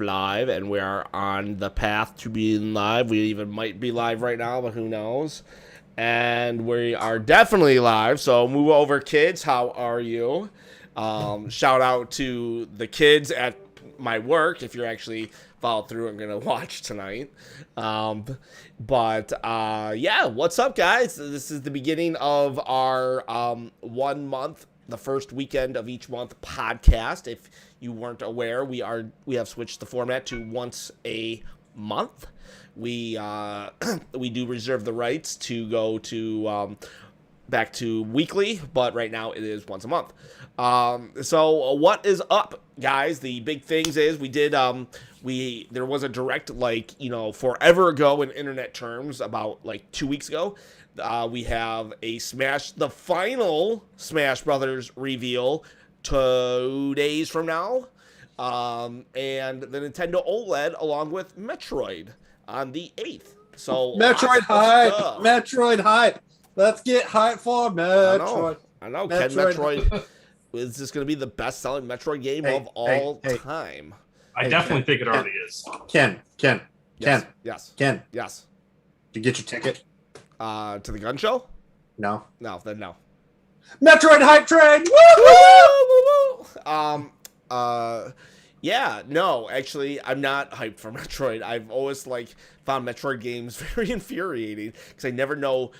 Live, and we are on the path to being live. We even might be live right now, but who knows? And we are definitely live, so move over, kids. How are you? Shout out to the kids at my work. If you're actually followed through, I'm going to watch tonight. Yeah, what's up, guys? This is the beginning of our 1 month, the first weekend of each month podcast. If you weren't aware, we have switched the format to once a month. We do reserve the rights to go to back to weekly, but right now it is once a month. So what is up, guys? The big things is we did there was a direct, forever ago in internet terms, about 2 weeks ago. We have the final Smash Brothers reveal 2 days from now, and the Nintendo OLED along with Metroid on the 8th. So Metroid hype. Let's get hype for Metroid. I know. Ken, Metroid is this going to be the best-selling Metroid game of all time? I definitely think it already is. Ken. Yes. Ken. Yes. Did you get your ticket? To the gun show? No. No, then no. Metroid hype train! Woo! Yeah, no, actually, I'm not hyped for Metroid. I've always found Metroid games very infuriating because I never know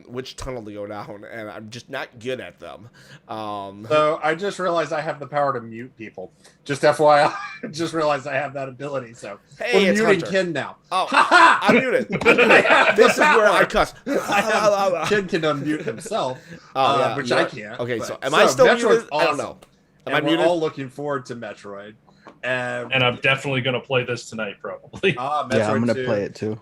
which tunnel to go down, and I'm just not good at them. So I just realized I have the power to mute people. Just FYI, I just realized I have that ability. So hey, we're it's muting Hunter. Ken now. Oh, I'm muted. This is where I cuss. Ken can unmute himself, which I can't. Okay, so am I still muted? Awesome. I don't know. And we're all looking forward to Metroid. And I'm definitely going to play this tonight, probably. Metroid yeah, I'm going 2. to play it too.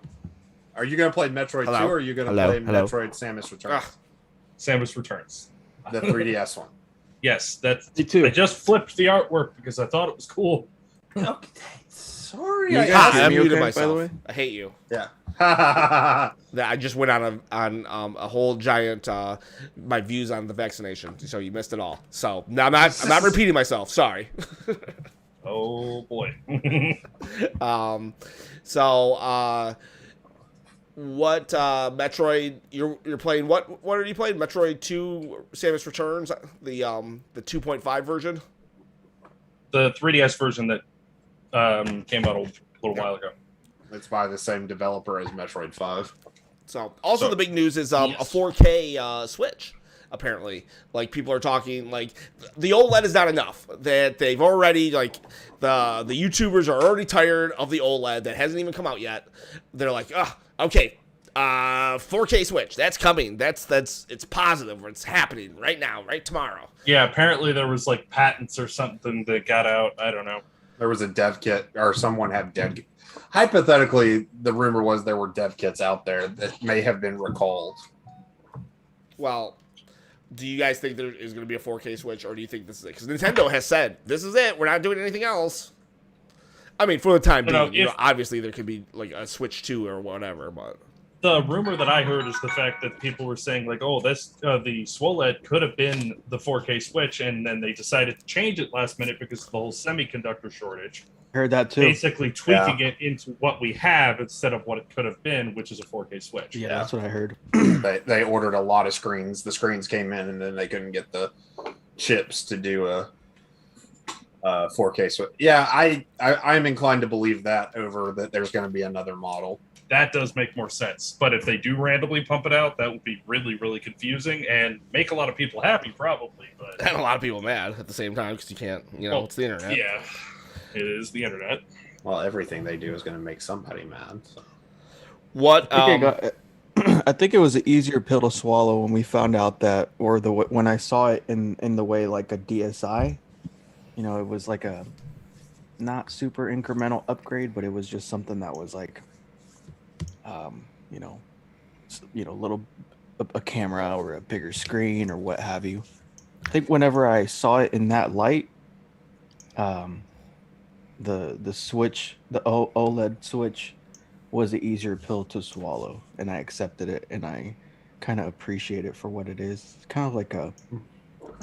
Are you going to play Metroid 2 or are you going to play Metroid Samus Returns? Samus Returns. The 3DS one. Yes, that's Me too. I just flipped the artwork because I thought it was cool. Okay, sorry. I muted okay, myself. by the way? I hate you. Yeah. I just went on a whole giant my views on the vaccination, so you missed it all. So now I'm not repeating myself. Sorry. Oh boy. What Metroid you're playing? What are you playing? Metroid 2: Samus Returns, the 2.5 version. The 3DS version that came out a little while ago. It's by the same developer as Metroid 5. So the big news is a yes. 4K Switch. Apparently, people are talking the OLED is not enough. That they've already the YouTubers are already tired of the OLED that hasn't even come out yet. They're okay, 4K Switch, that's coming. It's positive. It's happening right now, right tomorrow. Yeah, apparently there was patents or something that got out. I don't know. There was a dev kit, or someone had dev. Hypothetically, the rumor was there were dev kits out there that may have been recalled. Well, do you guys think there is going to be a 4K Switch, or do you think this is it? Because Nintendo has said, this is it. We're not doing anything else. I mean, for the time being, obviously there could be a Switch 2 or whatever, but... The rumor that I heard is the fact that people were saying, the SWOLED could have been the 4K Switch, and then they decided to change it last minute because of the whole semiconductor shortage. Heard that too. Basically tweaking it into what we have instead of what it could have been, which is a 4K Switch. Yeah, that's what I heard. They ordered a lot of screens. The screens came in, and then they couldn't get the chips to do a 4K Switch. Yeah, I'm inclined to believe that over that there's going to be another model. That does make more sense. But if they do randomly pump it out, that would be really, really confusing and make a lot of people happy, probably. But and a lot of people mad at the same time because you can't, it's the internet. Yeah, it is the internet. Well, everything they do is going to make somebody mad. So. What? I think it was an easier pill to swallow when we found out that, or when I saw it in the way a DSi. It was a not super incremental upgrade, but it was just something that was a camera or a bigger screen or what have you. I think whenever I saw it in that light, the Switch, the OLED Switch, was the easier pill to swallow, and I accepted it, and I kind of appreciate it for what it is. It's kind of like a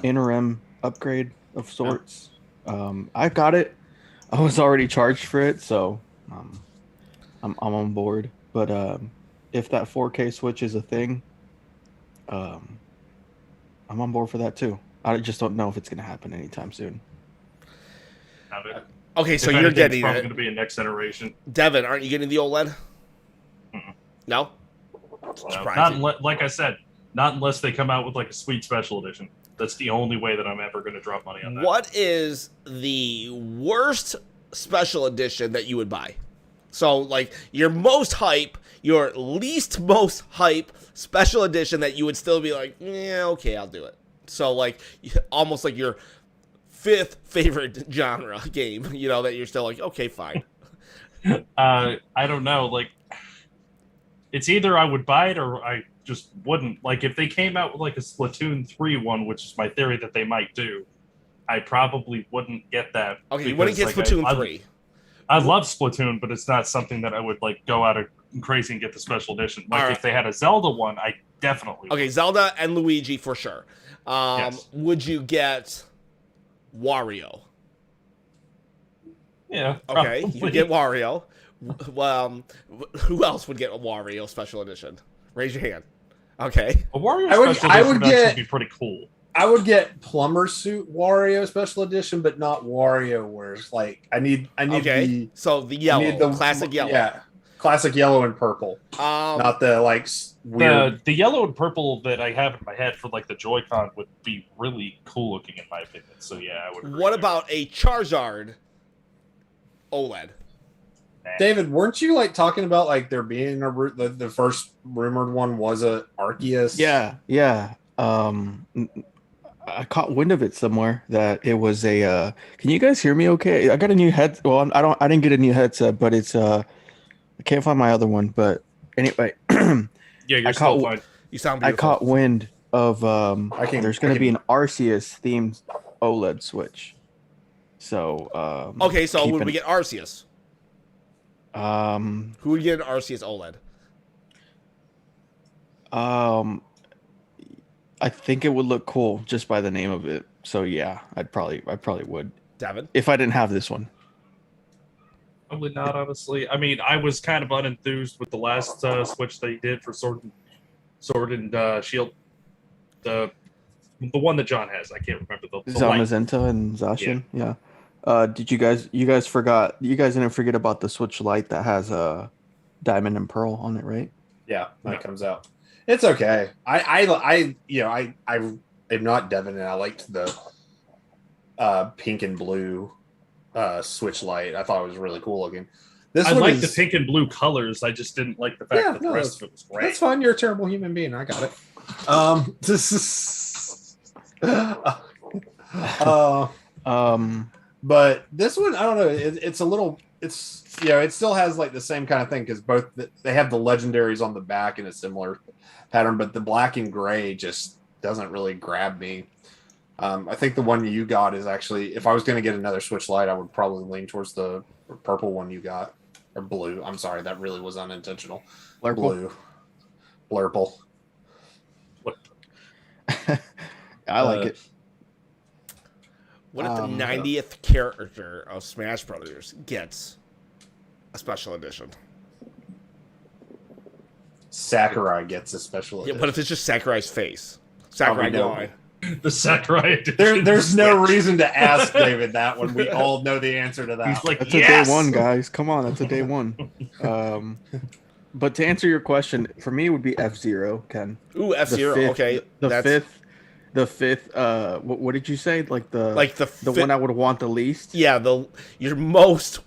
interim upgrade of sorts. I got it. I was already charged for it, so I'm on board. But if that 4K Switch is a thing, I'm on board for that too. I just don't know if it's going to happen anytime soon. Have it. Okay, so If you're anything, it's getting probably it. going to be a next generation. Devin, aren't you getting the OLED? No? Not Surprising. like I said, not unless they come out with like a sweet special edition. That's the only way that I'm ever going to drop money on that. What is the worst special edition that you would buy? So, like, your most hype, your least most hype special edition that you would still be like, yeah, okay, I'll do it. So, like, almost like your fifth favorite genre game, you know, that you're still like, okay, fine. I don't know. Like, it's either I would buy it or I just wouldn't. Like, if they came out with like a Splatoon 3 one, which is my theory that they might do, I probably wouldn't get that. Okay, you wouldn't get like, Splatoon 3. I love Splatoon, but it's not something that I would like go out of crazy and get the special edition. Like, if they had a Zelda one, I definitely would. Okay, Zelda and Luigi for sure. Yes. Would you get Wario? Yeah. Okay, Probably. you get Wario. Who else would get a Wario special edition? Raise your hand. Okay. A Wario I would- special I edition would would actually get- be pretty cool. I would get Plumber Suit Wario Special Edition, but not Wario. Where's like I need Okay. the So the yellow, classic yellow. Yeah, classic yellow and purple, not the like weird. The yellow and purple that I have in my head for like the Joy-Con would be really cool looking in my opinion. So yeah, I would. agree What there. about a Charizard OLED? David, weren't you like talking about like there being the first rumored one was a Arceus? Yeah. I caught wind of it somewhere that it was a. Can you guys hear me? Okay, I got a new head. Well, I didn't get a new headset, but it's I can't find my other one. But anyway, Yeah, you're I still caught- fine. You sound I beautiful. caught wind of there's going to be can- an Arceus themed OLED Switch. So Okay, so keep would an- we get Arceus? um Who would get an Arceus OLED? I think it would look cool just by the name of it. So yeah, I probably would Devin? if I didn't have this one. Probably not, honestly. I mean, I was kind of unenthused with the last Switch they did for Sword and Shield. The one that John has, I can't remember the light. Zamazenta and Zacian, yeah. Did you guys didn't forget about the Switch Lite that has Diamond and Pearl on it, right? Yeah, that Yeah. comes out. It's okay. I am not Devin, and I liked the pink and blue Switch Lite. I thought it was really cool looking. This I one like is, the pink and blue colors. I just didn't like the fact Yeah, that the no, rest of it was gray. That's fine. You're a terrible human being. I got it. This is. But this one, I don't know. It's a little. It's it still has like the same kind of thing because both they have the legendaries on the back in a similar pattern, but the black and gray just doesn't really grab me. I think the one you got is actually, if I was going to get another Switch Lite, I would probably lean towards the purple one you got, or blue. I'm sorry, that really was unintentional. Blurple. Blurple. I like it. What if the 90th character of Smash Brothers gets a special edition? Sakurai gets a special Yeah, edition. but if it's just Sakurai's face, Sakurai Probably no. Guy. The Sakurai edition. There's no Switch. reason to ask David that when we all know the answer to that. He's like, That's yes! a day one, guys. Come on, that's a day one. But to answer your question, for me it would be F-Zero, Ken. Ooh, F-Zero. fifth- Okay, The fifth. What did you say? Like the the one I would want the least. Yeah, your most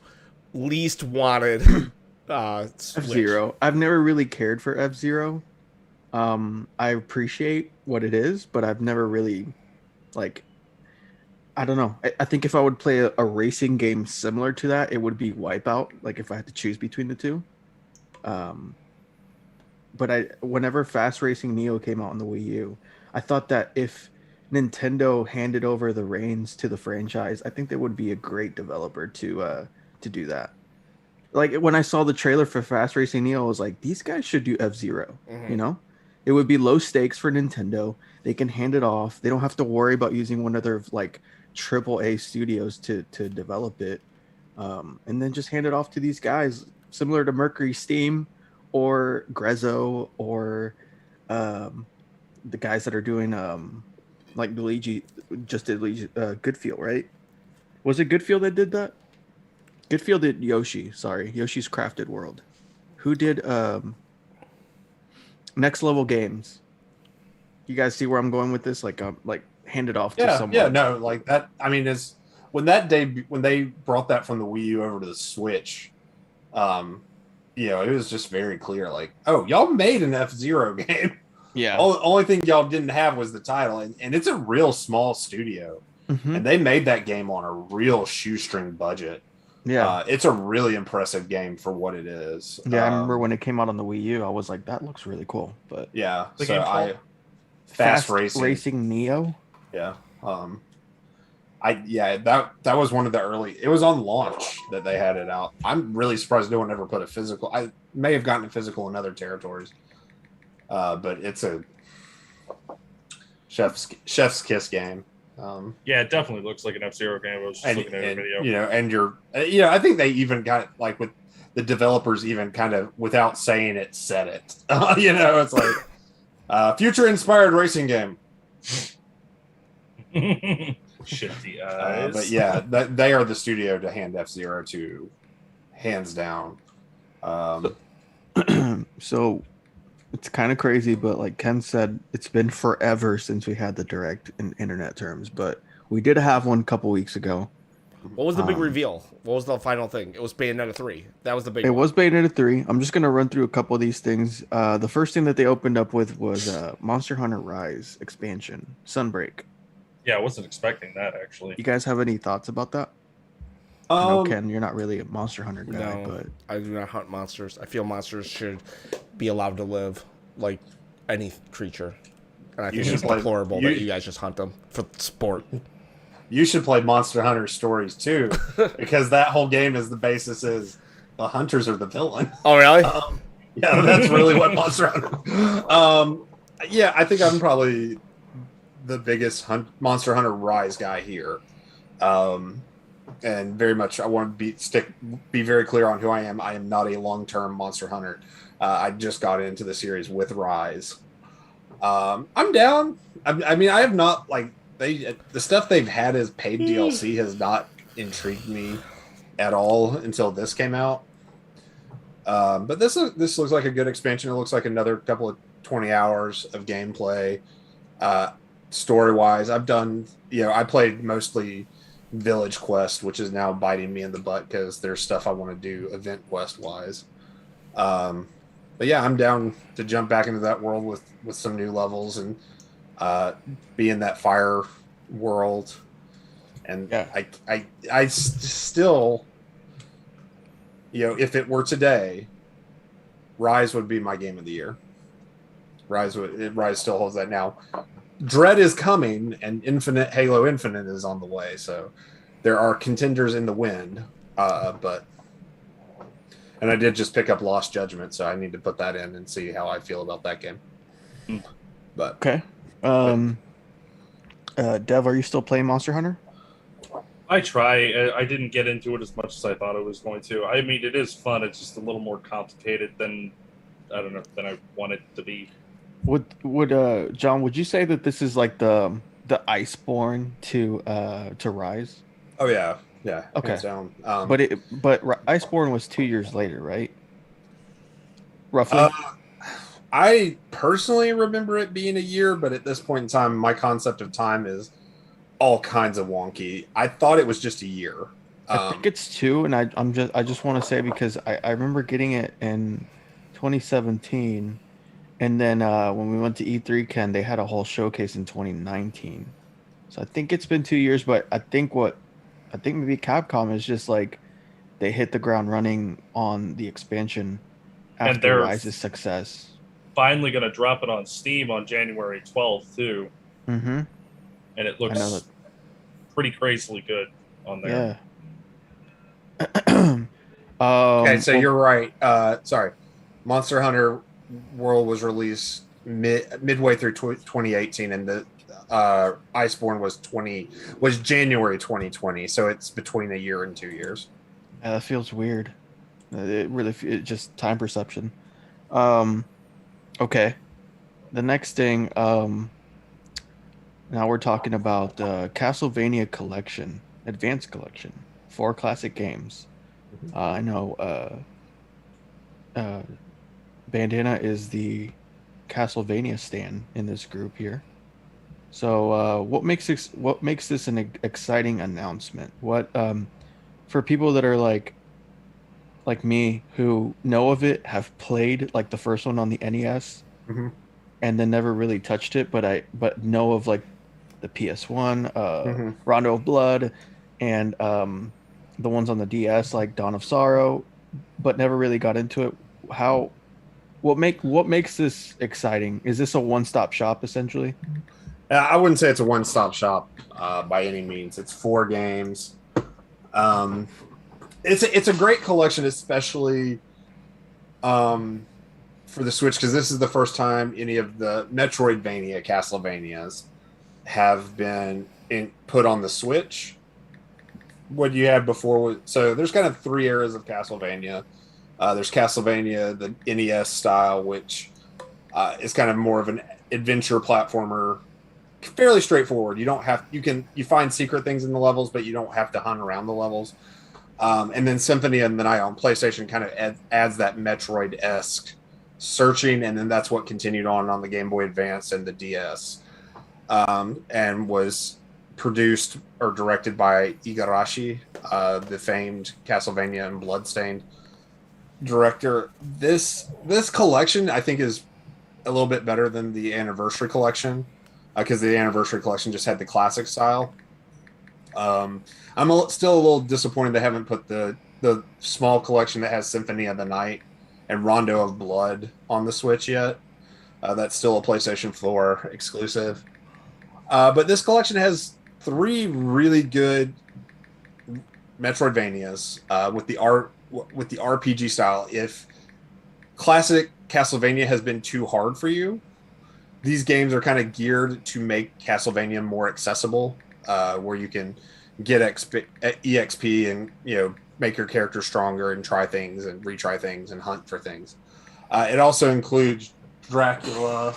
least wanted Switch. F-Zero. I've never really cared for F-Zero. I appreciate what it is, but I've never really, like, I don't know. I think if I would play a racing game similar to that, it would be Wipeout. Like if I had to choose between the two. But whenever Fast Racing Neo came out on the Wii U, I thought that if Nintendo handed over the reins to the franchise, I think they would be a great developer to do that. Like when I saw the trailer for Fast Racing Neo, I was like, these guys should do F-Zero. Mhm. You know, it would be low stakes for Nintendo. They can hand it off. They don't have to worry about using one of their like triple A studios to develop it, and then just hand it off to these guys, similar to Mercury Steam or Grezzo or the guys that are doing like Luigi just did Goodfield, right? Was it Goodfield that did that? Goodfield did Yoshi. Sorry, Yoshi's Crafted World. Who did Next Level Games? You guys see where I'm going with this? Like hand it off to someone. Yeah, no, like that. I mean, is when they brought that from the Wii U over to the Switch, it was just very clear. Like, oh, y'all made an F-Zero game. Yeah. Only thing y'all didn't have was the title, and it's a real small studio, and they made that game on a real shoestring budget. Yeah, it's a really impressive game for what it is. Yeah, I remember when it came out on the Wii U, I was like, that looks really cool. But yeah, the game called Fast Racing Neo. Yeah. That was one of the early. It was on launch that they had it out. I'm really surprised no one ever put a physical. I may have gotten a physical in other territories, but it's a chef's kiss game. Yeah, it definitely looks like an F-Zero game. I was just looking at a video. I think they even got like with the developers even kind of without saying it said it. It's like future inspired racing game. Shifty eyes. But yeah, they are the studio to hand F-Zero to, hands down. So it's kind of crazy, but like Ken said, it's been forever since we had the direct in internet terms, but we did have one a couple weeks ago. What was the big reveal? What was the final thing? It was Bayonetta 3. That was the big It one. was Bayonetta 3. I'm just going to run through a couple of these things. The first thing that they opened up with was Monster Hunter Rise expansion, Sunbreak. Yeah, I wasn't expecting that, actually. You guys have any thoughts about that? I know, Ken, you're not really a Monster Hunter guy, but I do not hunt monsters. I feel monsters should be allowed to live like any creature. And I think it's deplorable that you guys just hunt them for sport. You should play Monster Hunter Stories too, because that whole game is the basis is the hunters are the villain. Oh, really? Yeah, that's really what Monster Hunter. I think I'm probably the biggest Monster Hunter Rise guy here. And very much, I want to be very clear on who I am. I am not a long-term Monster Hunter. I just got into the series with Rise. I'm down. I mean, I have not like the stuff they've had as paid DLC has not intrigued me at all until this came out. But this looks like a good expansion. It looks like another couple of 20 hours of gameplay. Story-wise, I've done. I played mostly Village Quest, which is now biting me in the butt because there's stuff I want to do event quest wise. But yeah, I'm down to jump back into that world with some new levels and be in that fire world. And yeah. I still, if it were today, Rise would be my game of the year. Rise still holds that now. Dread is coming, and Halo Infinite is on the way. So there are contenders in the wind, and I did just pick up Lost Judgment, so I need to put that in and see how I feel about that game. But okay, Dev, are you still playing Monster Hunter? I try. I didn't get into it as much as I thought I was going to. I mean, it is fun. It's just a little more complicated than I want it to be. Would John? Would you say that this is like the Iceborne to Rise? Oh yeah. Okay. Down. But Iceborne was 2 years later, right? Roughly. I personally remember it being a year, but at this point in time, my concept of time is all kinds of wonky. I thought it was just a year. I think it's 2, and I just want to say because I remember getting it in 2017. And then when we went to E3, Ken, they had a whole showcase in 2019. So I think it's been 2 years, but I think maybe Capcom is just like they hit the ground running on the expansion after Rise's success. Finally going to drop it on Steam on January 12th too. Mm-hmm. And it looks pretty crazily good on there. Yeah. Okay, so you're right. Sorry, Monster Hunter World was released midway through 2018, and Iceborne was January 2020, so it's between a year and 2 years. Yeah, that feels weird. It just time perception. Okay. The next thing, now we're talking about Castlevania Collection, Advanced Collection, 4 classic games. I know Bandana is the Castlevania stan in this group here. So, what makes this an exciting announcement? What for people that are like me who know of it, have played like the first one on the NES, Mm-hmm. and then never really touched it, but know of like the PS1, Mm-hmm. Rondo of Blood, and the ones on the DS like Dawn of Sorrow, but never really got into it. What makes this exciting? Is this a one-stop shop essentially? I wouldn't say it's a one-stop shop by any means. It's 4 games. It's a great collection, especially for the Switch, because this is the first time any of the Metroidvania Castlevanias have been put on the Switch. What you had before was, so there's kind of 3 eras of Castlevania. There's Castlevania, the NES style, which is kind of more of an adventure platformer, fairly straightforward. You find secret things in the levels, but you don't have to hunt around the levels. And then Symphony of the Night on PlayStation kind of adds that Metroid-esque searching, and then that's what continued on the Game Boy Advance and the DS, and was produced or directed by Igarashi, the famed Castlevania and Bloodstained director. This collection, I think, is a little bit better than the Anniversary Collection, because the Anniversary Collection just had the classic style. I'm still a little disappointed they haven't put the small collection that has Symphony of the Night and Rondo of Blood on the Switch yet. That's still a PlayStation 4 exclusive. But this collection has 3 really good Metroidvanias with the RPG style. If classic Castlevania has been too hard for you, these games are kind of geared to make Castlevania more accessible, where you can get EXP and make your character stronger and try things and retry things and hunt for things. It also includes Dracula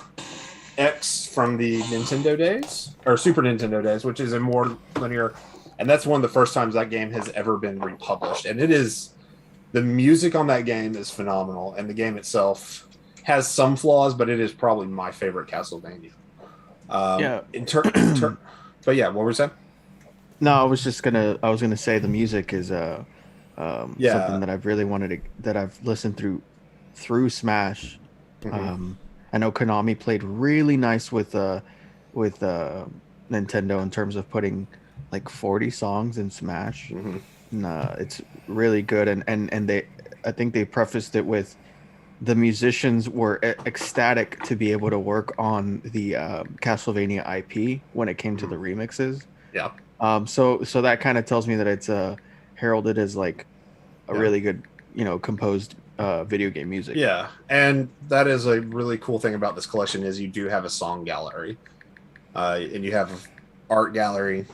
X from the Nintendo days, or Super Nintendo days, which is a more linear, and that's one of the first times that game has ever been republished. And the music on that game is phenomenal, and the game itself has some flaws, but it is probably my favorite Castlevania. Yeah. But yeah, what were you saying? No, I was gonna say the music is something that I've really that I've listened through Smash. Mm-hmm. I know Konami played really nice with Nintendo in terms of putting like 40 songs in Smash. Mm-hmm. And, it's really good, and I think they prefaced it with the musicians were ecstatic to be able to work on the Castlevania IP when it came to the remixes. Yeah. So that kind of tells me that it's heralded as like a really good, composed video game music. Yeah, and that is a really cool thing about this collection is you do have a song gallery, and you have an art gallery.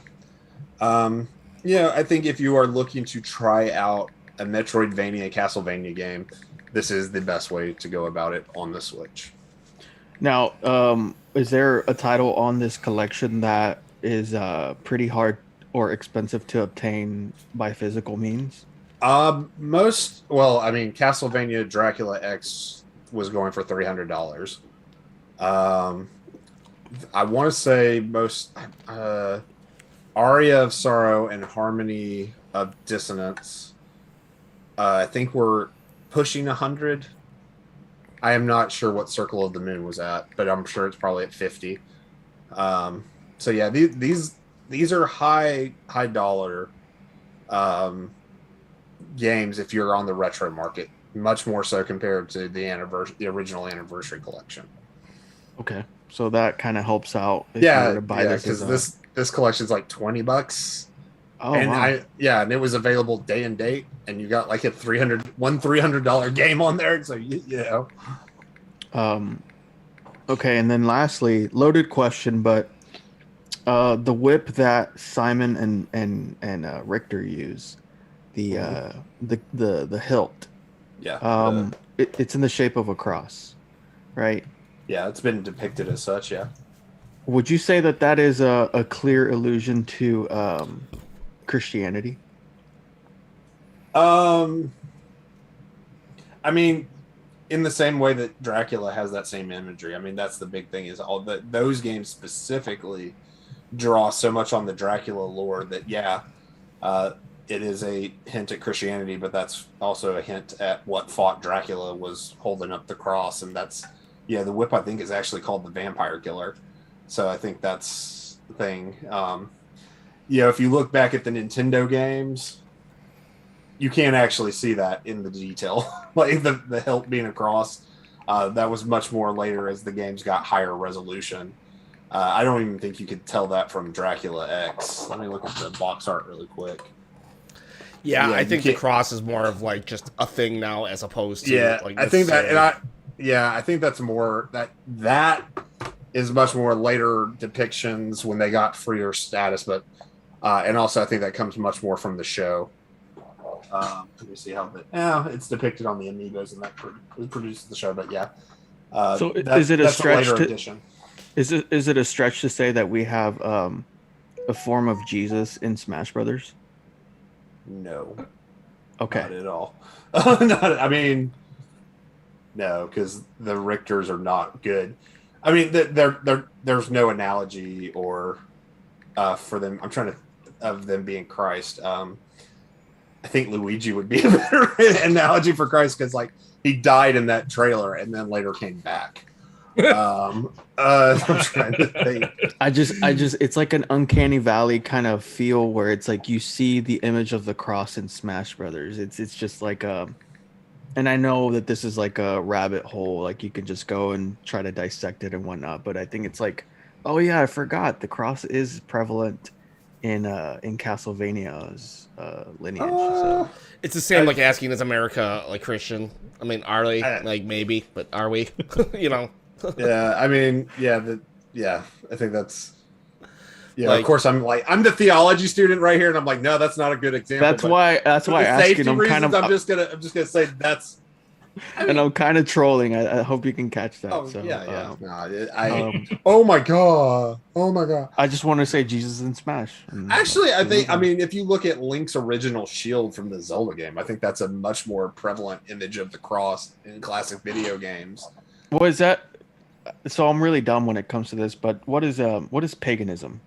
I think if you are looking to try out a Metroidvania Castlevania game, this is the best way to go about it on the Switch. Now, is there a title on this collection that is pretty hard or expensive to obtain by physical means? Castlevania Dracula X was going for $300. I want to say most Aria of Sorrow and Harmony of Dissonance, I think we're pushing 100. I am not sure what Circle of the Moon was at, but I'm sure it's probably at 50. So yeah, these are high dollar games if you're on the retro market, much more so compared to the original Anniversary Collection. Okay, so that kind of helps out if you were to buy this, because this collection is like $20. Oh, and wow. and it was available day and date, and you got like a $300 game on there. So Okay, and then lastly, loaded question, but The whip that Simon and Richter use, the hilt. Yeah. It's in the shape of a cross, right? Yeah, it's been depicted as such. Yeah. Would you say that is a clear allusion to Christianity? I mean, in the same way that Dracula has that same imagery. I mean, that's the big thing is all that those games specifically draw so much on the Dracula lore that it is a hint at Christianity, but that's also a hint at what fought Dracula was holding up the cross, and that's the whip I think is actually called the Vampire Killer. So I think that's the thing. If you look back at the Nintendo games, you can't actually see that in the detail. Like the hilt being a cross, that was much more later as the games got higher resolution. I don't even think you could tell that from Dracula X. Let me look at the box art really quick. Yeah, I think the cross is more of like just a thing now as opposed to like I think that, and I think that's more that is much more later depictions when they got freer status, but and also I think that comes much more from the show. Let me see how it's depicted on the Amiibos and that produced the show, but yeah. So is it a stretch to? Edition. Is it a stretch to say that we have a form of Jesus in Smash Brothers? No. Okay. Not at all. No, because the Richters are not good. I mean, there's no analogy or for them. I'm trying to of them being Christ. I think Luigi would be a better analogy for Christ because like he died in that trailer and then later came back. I'm trying to think. I just it's like an uncanny valley kind of feel where it's like you see the image of the cross in Smash Brothers. It's just like and I know that this is like a rabbit hole, like you can just go and try to dissect it and whatnot, but I think it's like, oh yeah, I forgot the cross is prevalent in Castlevania's lineage. So it's the same like asking, is America like Christian? I mean, are they? Like maybe, but are we? Yeah, I mean, I think that's like, of course I'm the theology student right here and I'm like, no, that's not a good example. That's why I asked you. I'm just gonna say that's and I'm kind of trolling. I hope you can catch that. Oh, so, oh my god. I just want to say Jesus in Smash. Actually, I think if you look at Link's original shield from the Zelda game, I think that's a much more prevalent image of the cross in classic video games. What is that? So I'm really dumb when it comes to this, but what is paganism?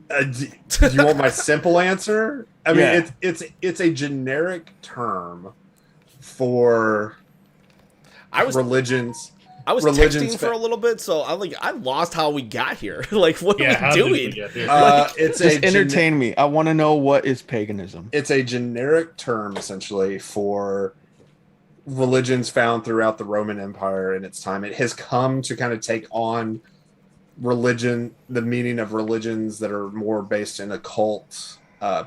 Do you want my simple answer? I mean, it's a generic term for religions. I was texting for a little bit, so I lost how we got here. Like, what are we doing? Just entertain me. I want to know what is paganism. It's a generic term essentially for religions found throughout the Roman Empire in its time. It has come to kind of take on religion, the meaning of religions that are more based in occult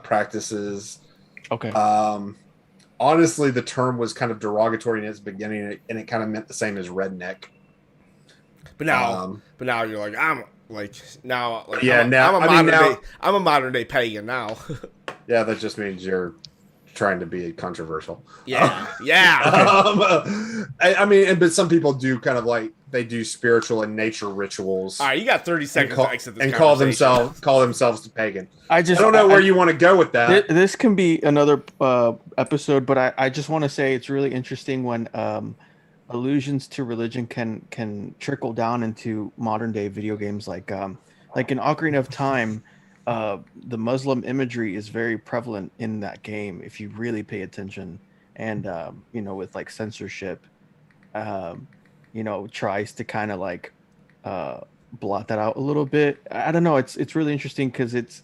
practices. Okay. Honestly, the term was kind of derogatory in its beginning, and it kind of meant the same as redneck. But now you're like, I'm a modern day pagan now. Yeah, that just means you're trying to be controversial. Yeah. But some people do kind of like they do spiritual and nature rituals. All right, you got 30 seconds to exit this and call themselves the pagan. I don't know where you want to go with that. This can be another episode, but I just want to say it's really interesting when allusions to religion can trickle down into modern day video games like in Ocarina of Time. The Muslim imagery is very prevalent in that game if you really pay attention, and with like censorship tries to kind of like blot that out a little bit. I don't know, it's really interesting because it's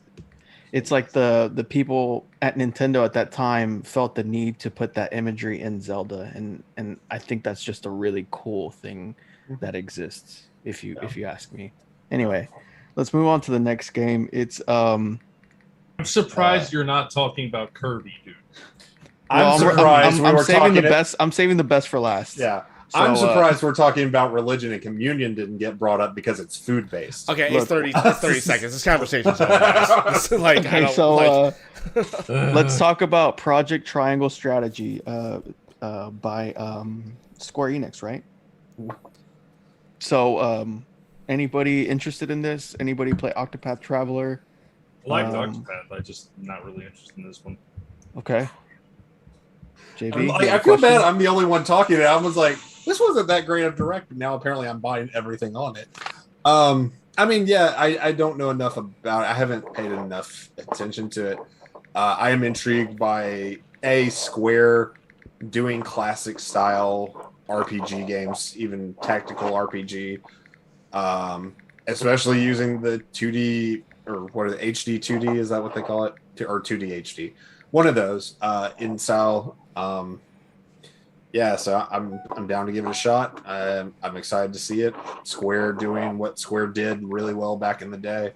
like the people at Nintendo at that time felt the need to put that imagery in Zelda, and I think that's just a really cool thing that exists if you ask me. Anyway, let's move on to the next game. It's I'm surprised you're not talking about Kirby, dude. I'm surprised. I'm saving the best. I'm saving the best for last. Yeah, I'm surprised we're talking about religion and communion didn't get brought up because it's food based. Okay, Look. it's 30 seconds. This conversation's over, guys. It's like, I Okay, don't, so like, let's talk about Project Triangle Strategy by Square Enix, right? So, anybody interested in this? Anybody play Octopath Traveler? I like Octopath. I just not really interested in this one. Okay. JB, I feel bad. I'm the only one talking. And I was like, this wasn't that great of direct. But now apparently I'm buying everything on it. I mean, yeah, I don't know enough about it. I haven't paid enough attention to it. I am intrigued by Square doing classic style RPG games, even tactical RPG, especially using the 2D or what are the HD 2D? Is that what they call it? Or 2D HD? One of those in style. Yeah, so I'm down to give it a shot. I'm excited to see it. Square doing what Square did really well back in the day.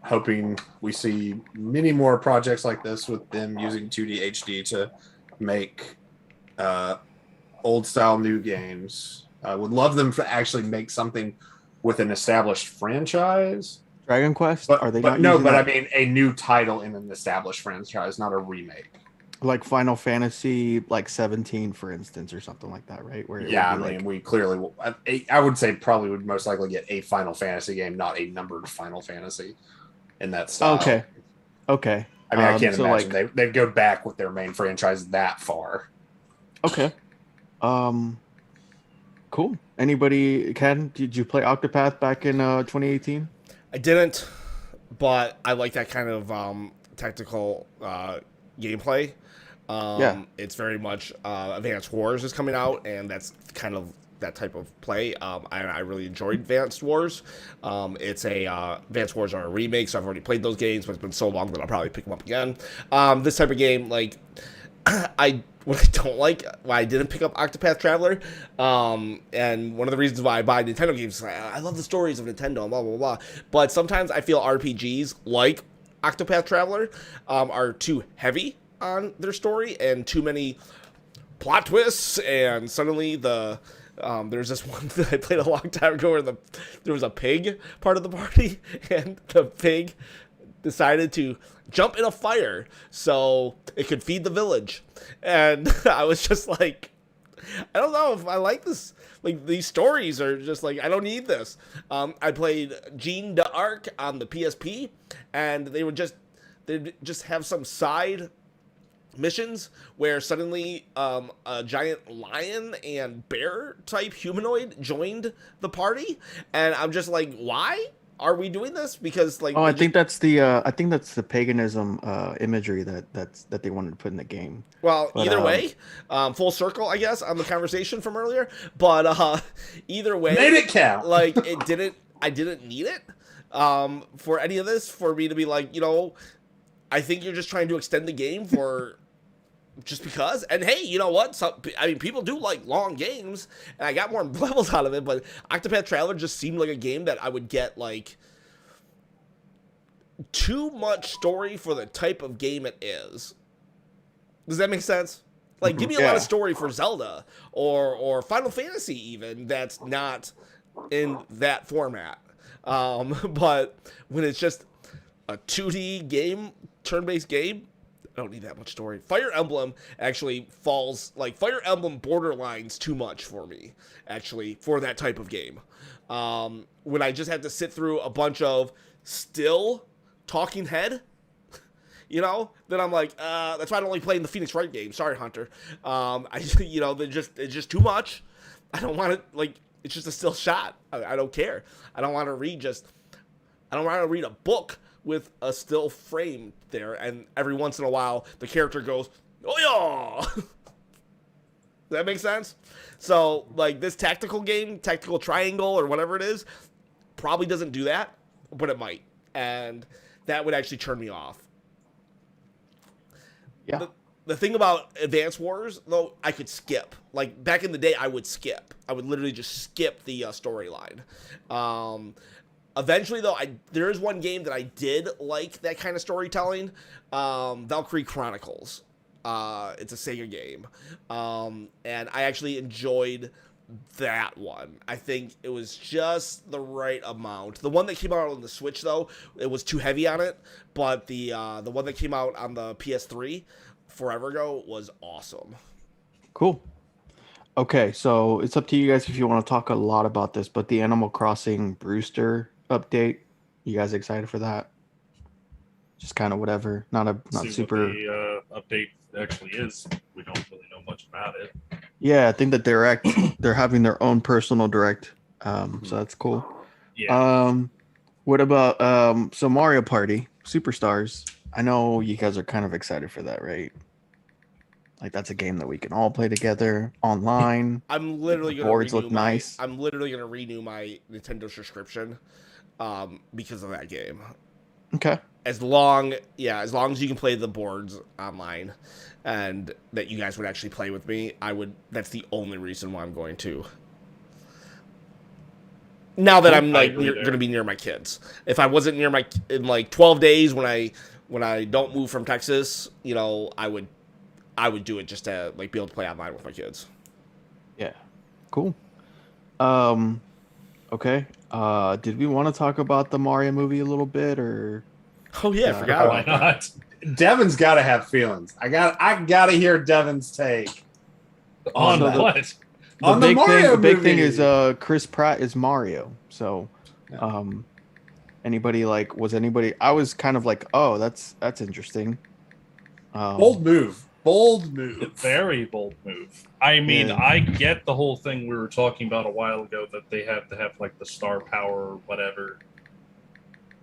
Hoping we see many more projects like this with them using 2D HD to make old style new games. I would love them to actually make something with an established franchise. Dragon Quest? But, Are they but not no, using but that? I mean a new title in an established franchise, not a remake. Like Final Fantasy, like 17, for instance, or something like that, right? Where it Yeah, I would be mean, like, we clearly will. I would say probably would most likely get a Final Fantasy game, not a numbered Final Fantasy in that style. okay. I mean, I can't so imagine they'd go back with their main franchise that far. Okay. Cool. Anybody, Ken, did you play Octopath back in 2018? I didn't, but I like that kind of tactical gameplay. Yeah. It's very much Advanced Wars is coming out, and that's kind of that type of play. I really enjoyed Advanced Wars. It's a Advanced Wars are a remake, so I've already played those games, but it's been so long that I'll probably pick them up again. This type of game, like what I don't like, why I didn't pick up Octopath Traveler, and one of the reasons why I buy Nintendo games is I love the stories of Nintendo and blah blah blah. But sometimes I feel RPGs like Octopath Traveler are too heavy on their story and too many plot twists, and suddenly there's this one that I played a long time ago where there was a pig part of the party, and the pig decided to jump in a fire so it could feed the village. And I was just like, I don't know if I like this. Like, these stories are just like, I don't need this. I played Jeanne d'Arc on the PSP, and they'd just have some side missions where suddenly a giant lion and bear type humanoid joined the party, and I'm just like, why are we doing this? Because like, I think that's the paganism imagery that they wanted to put in the game. well, But, either way, full circle, I guess, on the conversation from earlier. But either way, Made it count. Like, I didn't need it for any of this, for me to be like, I think you're just trying to extend the game for just because. And hey, you know what? People do like long games, and I got more levels out of it, but Octopath Traveler just seemed like a game that I would get, like, too much story for the type of game it is. Does that make sense? Like, give me a lot of story for Zelda or Final Fantasy even that's not in that format. But when it's just a 2D game, turn-based game, I don't need that much story. Fire Emblem actually falls, like, Fire Emblem borderlines too much for me, actually, for that type of game. When I just have to sit through a bunch of still talking head, then I'm like, that's why I don't like playing the Phoenix Wright game. Sorry, Hunter. It's just too much. I don't want it, like, it's just a still shot. I don't care. I don't want to read a book with a still frame there, and every once in a while the character goes, oh yeah. Does that make sense? So, like, this tactical triangle or whatever it is probably doesn't do that, but it might, and that would actually turn me off. Yeah. The thing about Advance Wars, though, I could skip. Like, back in the day, I would skip. I would literally just skip the storyline. Eventually, though, there is one game that I did like that kind of storytelling, Valkyrie Chronicles. It's a Sega game, and I actually enjoyed that one. I think it was just the right amount. The one that came out on the Switch, though, it was too heavy on it. But the one that came out on the PS3 forever ago was awesome. Cool. Okay, so it's up to you guys if you want to talk a lot about this, but the Animal Crossing Brewster update, you guys excited for that? Just kind of whatever, not See super. what the update actually is. We don't really know much about it. Yeah, I think the direct, they're having their own personal direct, so that's cool. Yeah. What about so Mario Party Superstars? I know you guys are kind of excited for that, right? Like that's a game that we can all play together online. I'm literally gonna boards renew look my, nice. I'm literally gonna renew my Nintendo subscription, because of that game. Okay. As long as you can play the boards online, and that you guys would actually play with me, I would. That's the only reason why I'm going to. Now that I'm like going to be near my kids. If I wasn't near in like 12 days when I don't move from Texas, I would do it just to like be able to play online with my kids. Yeah. Cool. Okay. Did we want to talk about the Mario movie a little bit, or? Oh yeah, I forgot Why about that. not? Devin's got to have feelings. I got to hear Devin's take On So what? on the Mario the big movie. thing is Chris Pratt is Mario. So, anybody was anybody? I was kind of like, oh, that's interesting. Bold move. Very bold move. I mean, Yeah. I get the whole thing we were talking about a while ago that they have to have like the star power or whatever.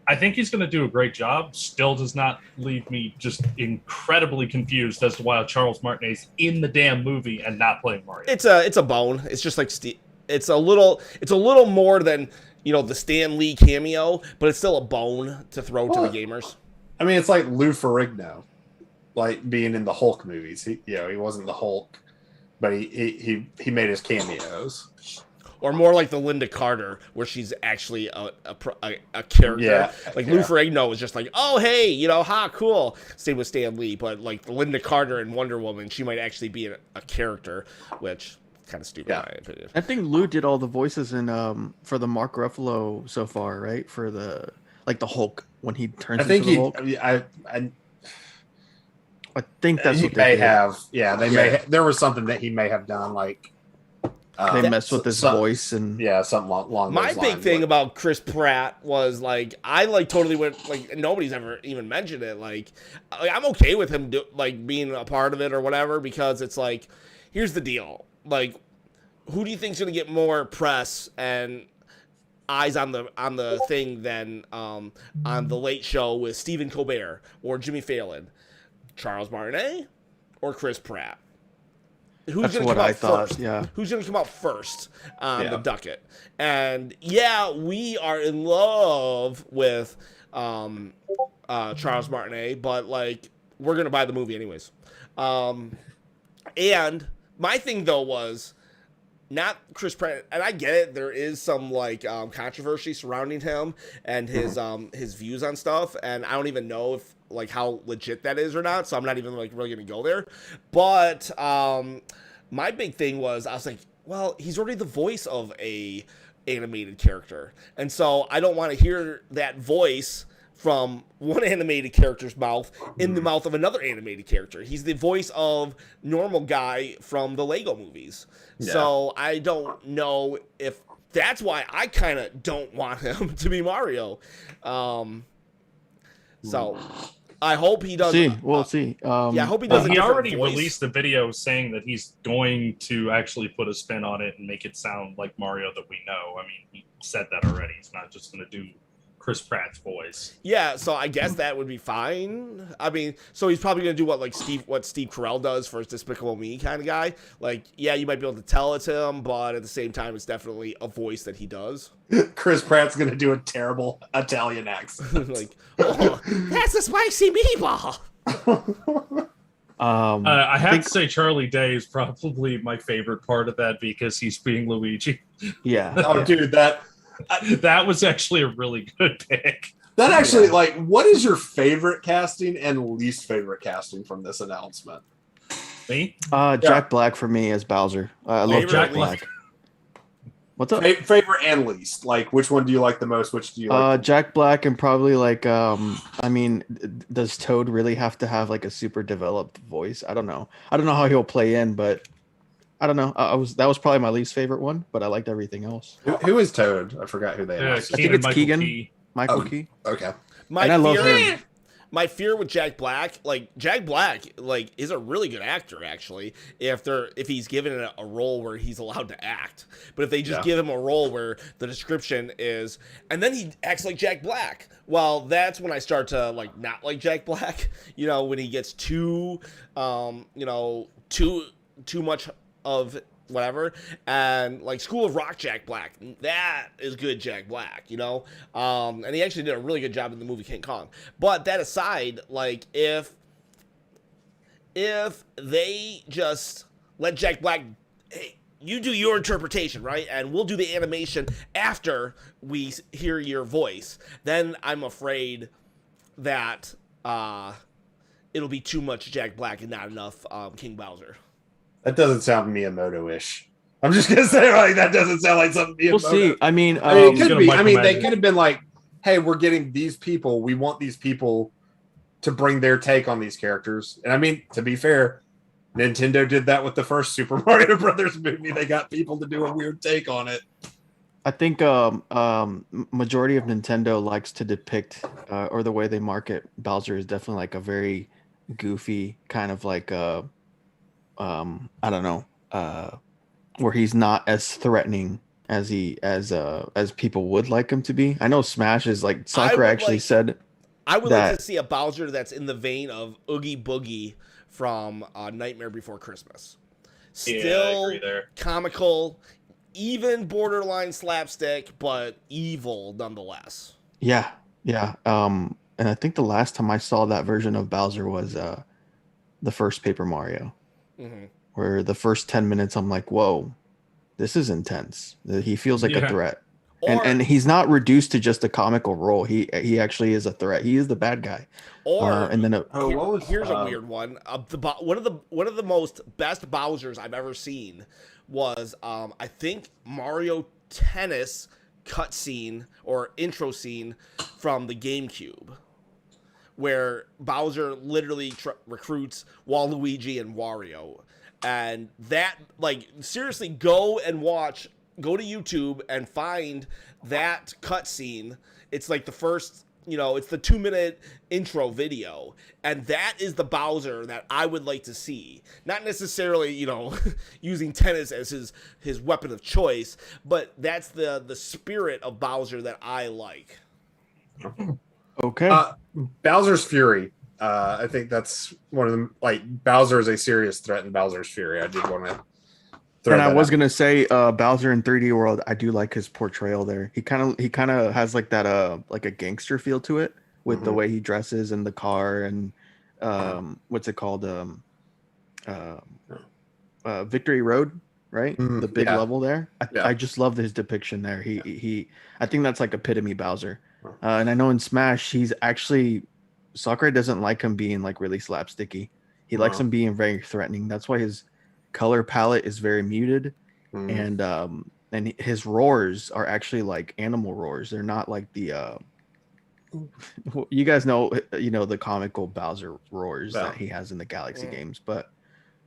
I think he's going to do a great job. Still does not leave me just incredibly confused as to why Charles Martinet's in the damn movie and not playing Mario. It's a bone. It's just like it's a little more than the Stan Lee cameo, but it's still a bone to throw to the gamers. I mean, it's like Lou Ferrigno, like being in the Hulk movies. He wasn't the Hulk, but he made his cameos. Or more like the Linda Carter, where she's actually a character. Yeah, Lou Ferrigno was just like, oh, hey, cool. Same with Stan Lee. But like the Linda Carter in Wonder Woman, she might actually be a character, which is kind of stupid in my opinion. I think Lou did all the voices in for the Mark Ruffalo so far, right? For the Hulk when he turns into the Hulk. I think that's he what they may did. have. Yeah, they may. There was something that he may have done, like They messed with his voice and something along My those big lines. thing about Chris Pratt was like I totally went like nobody's ever even mentioned it. Like I'm okay with him being a part of it or whatever, because it's like, here's the deal. Like, who do you think's gonna get more press and eyes on the thing than on the Late Show with Stephen Colbert or Jimmy Fallon? Charles Martinet or Chris Pratt? Who's going to come out first? Yeah. Who's going to come out first on the docket? And we are in love with Charles Martinet, but like we're going to buy the movie anyways. And my thing though was not Chris Pratt, and I get it. There is some controversy surrounding him and his views on stuff, and I don't even know if how legit that is or not. So I'm not even really going to go there. But my big thing was I was like, well, he's already the voice of a animated character, and so I don't want to hear that voice from one animated character's mouth in the mouth of another animated character. He's the voice of normal guy from the Lego movies. Yeah. So I don't know if that's why I kind of don't want him to be Mario. So I hope he does. We'll see. I hope he does. He already released a video saying that he's going to actually put a spin on it and make it sound like Mario that we know. I mean, he said that already. He's not just going to do Chris Pratt's voice. Yeah, so I guess that would be fine. I mean, so he's probably gonna do what Steve Carell does for his Despicable Me kind of guy. Like, yeah, you might be able to tell it's him, but at the same time, it's definitely a voice that he does. Chris Pratt's gonna do a terrible Italian accent. That's a spicy meatball. I have to say, Charlie Day is probably my favorite part of that because he's being Luigi. Yeah. Oh, dude, that was actually a really good pick. That actually, what is your favorite casting and least favorite casting from this announcement? Me? Jack Black for me as Bowser. I love Favorite Jack or Black. What's up? Favorite and least. Like, which one do you like the most? Which do you like? Jack Black and probably like I mean, does Toad really have to have like a super developed voice? I don't know how he'll play in, but I don't know. That was probably my least favorite one, but I liked everything else. Who is Toad? I forgot who they are. I think it's Michael Keegan. Key. Michael Oh. Key. Okay. My And I love fear, him. My fear with Jack Black, Jack Black, is a really good actor actually. If he's given a role where he's allowed to act, but if they just give him a role where the description is, and then he acts like Jack Black, well, that's when I start to not like Jack Black. When he gets too much of whatever, and School of Rock Jack Black, that is good Jack Black, and he actually did a really good job in the movie King Kong. But that aside, if they just let Jack Black, hey, you do your interpretation, right, and we'll do the animation after we hear your voice, then I'm afraid that it'll be too much Jack Black and not enough King Bowser. That doesn't sound Miyamoto-ish. I'm just gonna say, that doesn't sound like something Miyamoto. We'll see. I mean, it could be. Michael They Madden. could have been like, "Hey, we're getting these people. We want these people to bring their take on these characters." And I mean, to be fair, Nintendo did that with the first Super Mario Brothers movie. They got people to do a weird take on it. I think majority of Nintendo likes to depict or the way they market Bowser is definitely like a very goofy kind of I don't know, where he's not as threatening as people would like him to be. I know Smash is Sakura actually said. I would like to see a Bowser that's in the vein of Oogie Boogie from Nightmare Before Christmas. Still comical, even borderline slapstick, but evil nonetheless. Yeah. And I think the last time I saw that version of Bowser was the first Paper Mario. Mm-hmm. Where the first 10 minutes I'm like, whoa, this is intense. He feels like a threat. And he's not reduced to just a comical role. He actually is a threat. He is the bad guy. And then here's a weird one. One of the most best Bowsers I've ever seen was I think Mario Tennis cutscene or intro scene from the GameCube, where Bowser literally recruits Waluigi and Wario. And that, seriously, go to YouTube and find that cutscene. It's the first, it's the 2-minute intro video. And that is the Bowser that I would like to see. Not necessarily, using tennis as his weapon of choice, but that's the spirit of Bowser that I like. Okay. Bowser's Fury. I think that's one of them. Bowser is a serious threat in Bowser's Fury. I did want to throw that I was out. gonna say Bowser in 3D World. I do like his portrayal there. He kind of has that like a gangster feel to it with the way he dresses in the car and what's it called Victory Road, right? The big level there. I just love his depiction there. He I think that's epitome Bowser. And I know in Smash he's actually Sakurai doesn't like him being really slapsticky. He likes him being very threatening. That's why his color palette is very muted, and his roars are actually animal roars. They're not the you guys know the comical Bowser roars that he has in the Galaxy games. But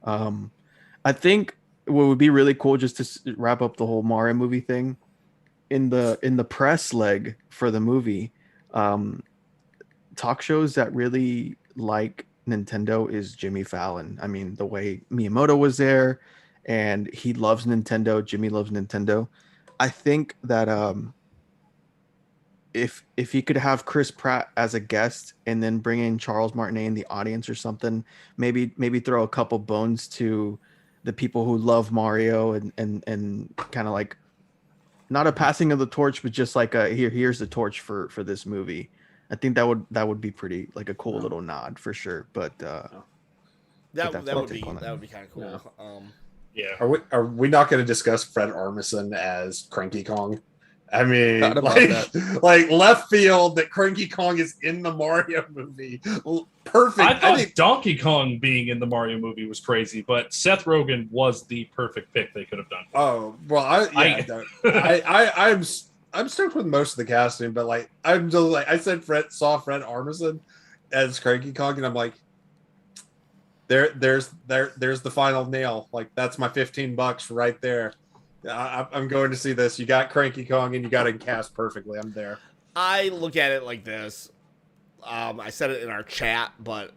I think what would be really cool, just to wrap up the whole Mario movie thing, in the press leg for the movie, talk shows that really like Nintendo is Jimmy Fallon. I mean, the way Miyamoto was there, and he loves Nintendo. Jimmy loves Nintendo. I think that if he could have Chris Pratt as a guest and then bring in Charles Martinet in the audience or something, maybe throw a couple bones to the people who love Mario and kind of not a passing of the torch, but just here's the torch for this movie. I think that would be pretty a cool little nod for sure. But that would be kind of cool. Yeah. Are we not going to discuss Fred Armisen as Cranky Kong? I mean, Thought about like left field that Cranky Kong is in the Mario movie. Perfect. I thought Donkey Kong being in the Mario movie was crazy, but Seth Rogen was the perfect pick they could have done. Oh well, I'm stoked with most of the casting, but like I'm just like I said, saw Fred Armisen as Cranky Kong, and I'm like, there's the final nail. Like that's my $15 right there. I'm going to see this. You got Cranky Kong and you got it cast perfectly. I'm there. I look at it like this. I said it in our chat, but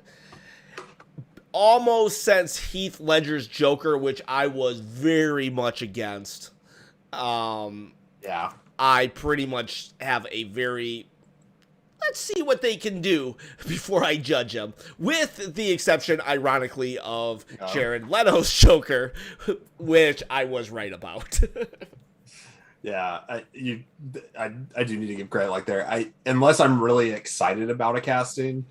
almost since Heath Ledger's Joker, which I was very much against, Yeah. I pretty much have a very let's see what they can do before I judge them. With the exception, ironically, of Jared Leto's Joker, which I was right about. Yeah, I do need to give credit like there. Unless I'm really excited about a casting,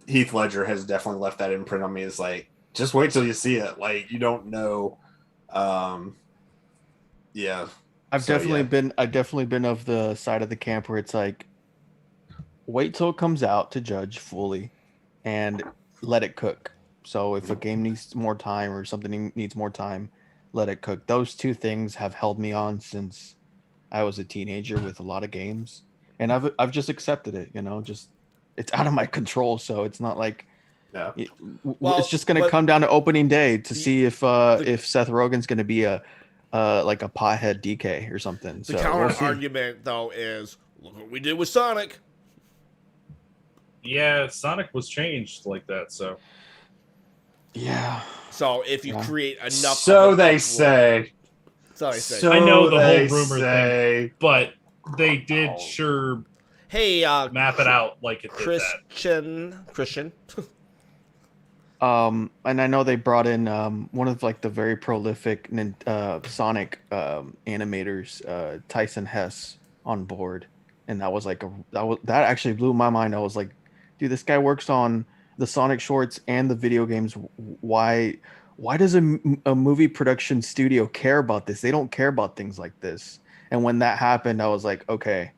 Heath Ledger has definitely left that imprint on me. It's like, just wait till you see it. Like, you don't know. Yeah. I've definitely been of the side of the camp where it's like, wait till it comes out to judge fully and let it cook. So if a game needs more time or something needs more time, let it cook. Those two things have held me on since I was a teenager with a lot of games, and I've just accepted it, just it's out of my control. So it's not like it's just going to come down to opening day to see if Seth Rogen's going to be like a pothead DK or something. The counter argument though is, look what we did with Sonic. Yeah, Sonic was changed like that, so. Yeah. So if you create enough... So they say. I know the whole rumor thing, but they did map it out like it did that. Christian. And I know they brought in one of like the very prolific Sonic animators, Tyson Hess, on board, and that was like that actually blew my mind. I was like, dude, this guy works on the Sonic shorts and the video games. Why does a movie production studio care about this? They don't care about things like this. And when that happened, I was like, okay,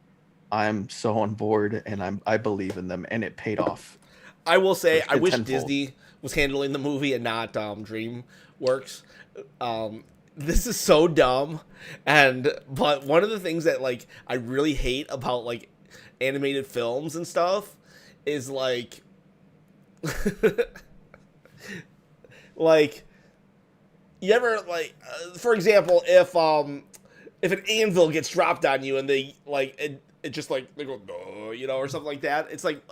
I'm so on board, and I believe in them, and it paid off. I will say, I wish Disney was handling the movie and not DreamWorks. This is so dumb, but one of the things that like I really hate about like animated films and stuff is like like you ever like for example, if an anvil gets dropped on you and they like it just like they go or something like that, it's like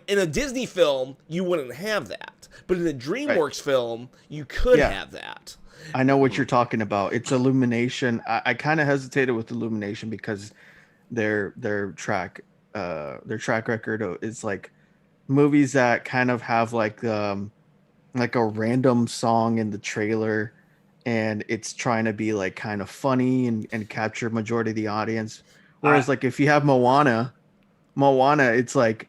in a Disney film you wouldn't have that, but in a DreamWorks film you could have that. I know what you're talking about. It's Illumination. I kind of hesitated with Illumination because their track record is like movies that kind of have like a random song in the trailer, and it's trying to be like kind of funny and capture majority of the audience. Whereas like if you have Moana, it's like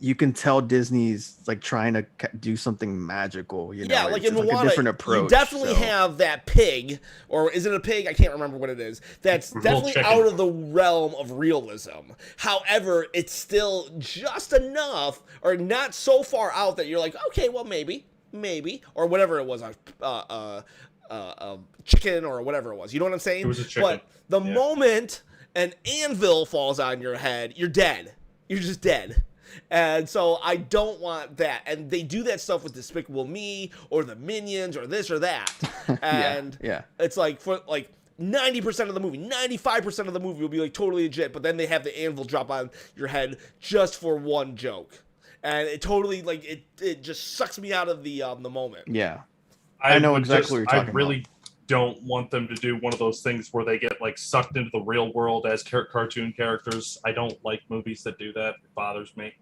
you can tell Disney's like trying to do something magical. Yeah, like in Moana, like a different approach. You definitely have that pig, or is it a pig? I can't remember what it is. That's definitely out of the realm of realism. However, it's still just enough, or not so far out that you're like, okay, well, maybe, or whatever it was, chicken or whatever it was. You know what I'm saying? It was a chicken. But the moment an anvil falls on your head, you're dead. You're just dead. And so I don't want that. And they do that stuff with Despicable Me or the Minions or this or that. And it's like for like 90% of the movie, 95% of the movie will be like totally legit, but then they have the anvil drop on your head just for one joke. And it totally like it just sucks me out of the moment. Yeah. I know exactly what you're talking about. I really don't want them to do one of those things where they get like sucked into the real world as cartoon characters. I don't like movies that do that. It bothers me.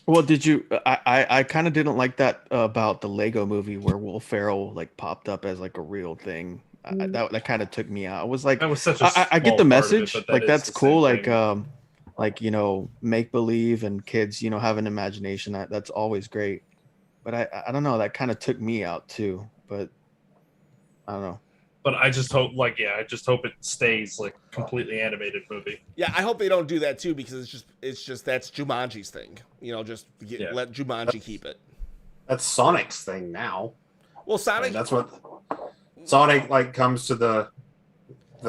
Well, did you? I kind of didn't like that about the Lego movie where Will Ferrell like popped up as like a real thing. That kind of took me out. I was like, that was such I get the message. Like that's cool. Like make believe and kids have an imagination. That's always great. But I don't know. That kind of took me out too. But I don't know. But I just hope, I just hope it stays like completely animated movie. Yeah, I hope they don't do that too, because it's just that's Jumanji's thing. Let Jumanji keep it. That's Sonic's thing now. Well, Sonic. And that's what Sonic comes to the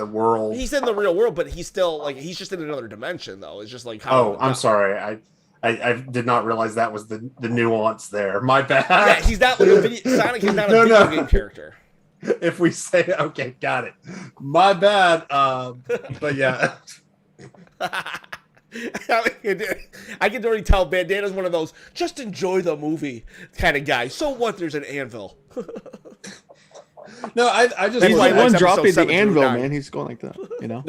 world. He's in the real world, but he's still he's just in another dimension, though. It's just like how. Oh, I'm sorry. I did not realize that was the nuance there. My bad. Yeah, he's not like Sonic is not a video game character. If we say okay, got it. My bad. But yeah. I can already tell Bandana's one of those just enjoy the movie kind of guy. So what? There's an anvil. No, I just he's like one dropping the 7 anvil, 9. man. He's going like that, you know.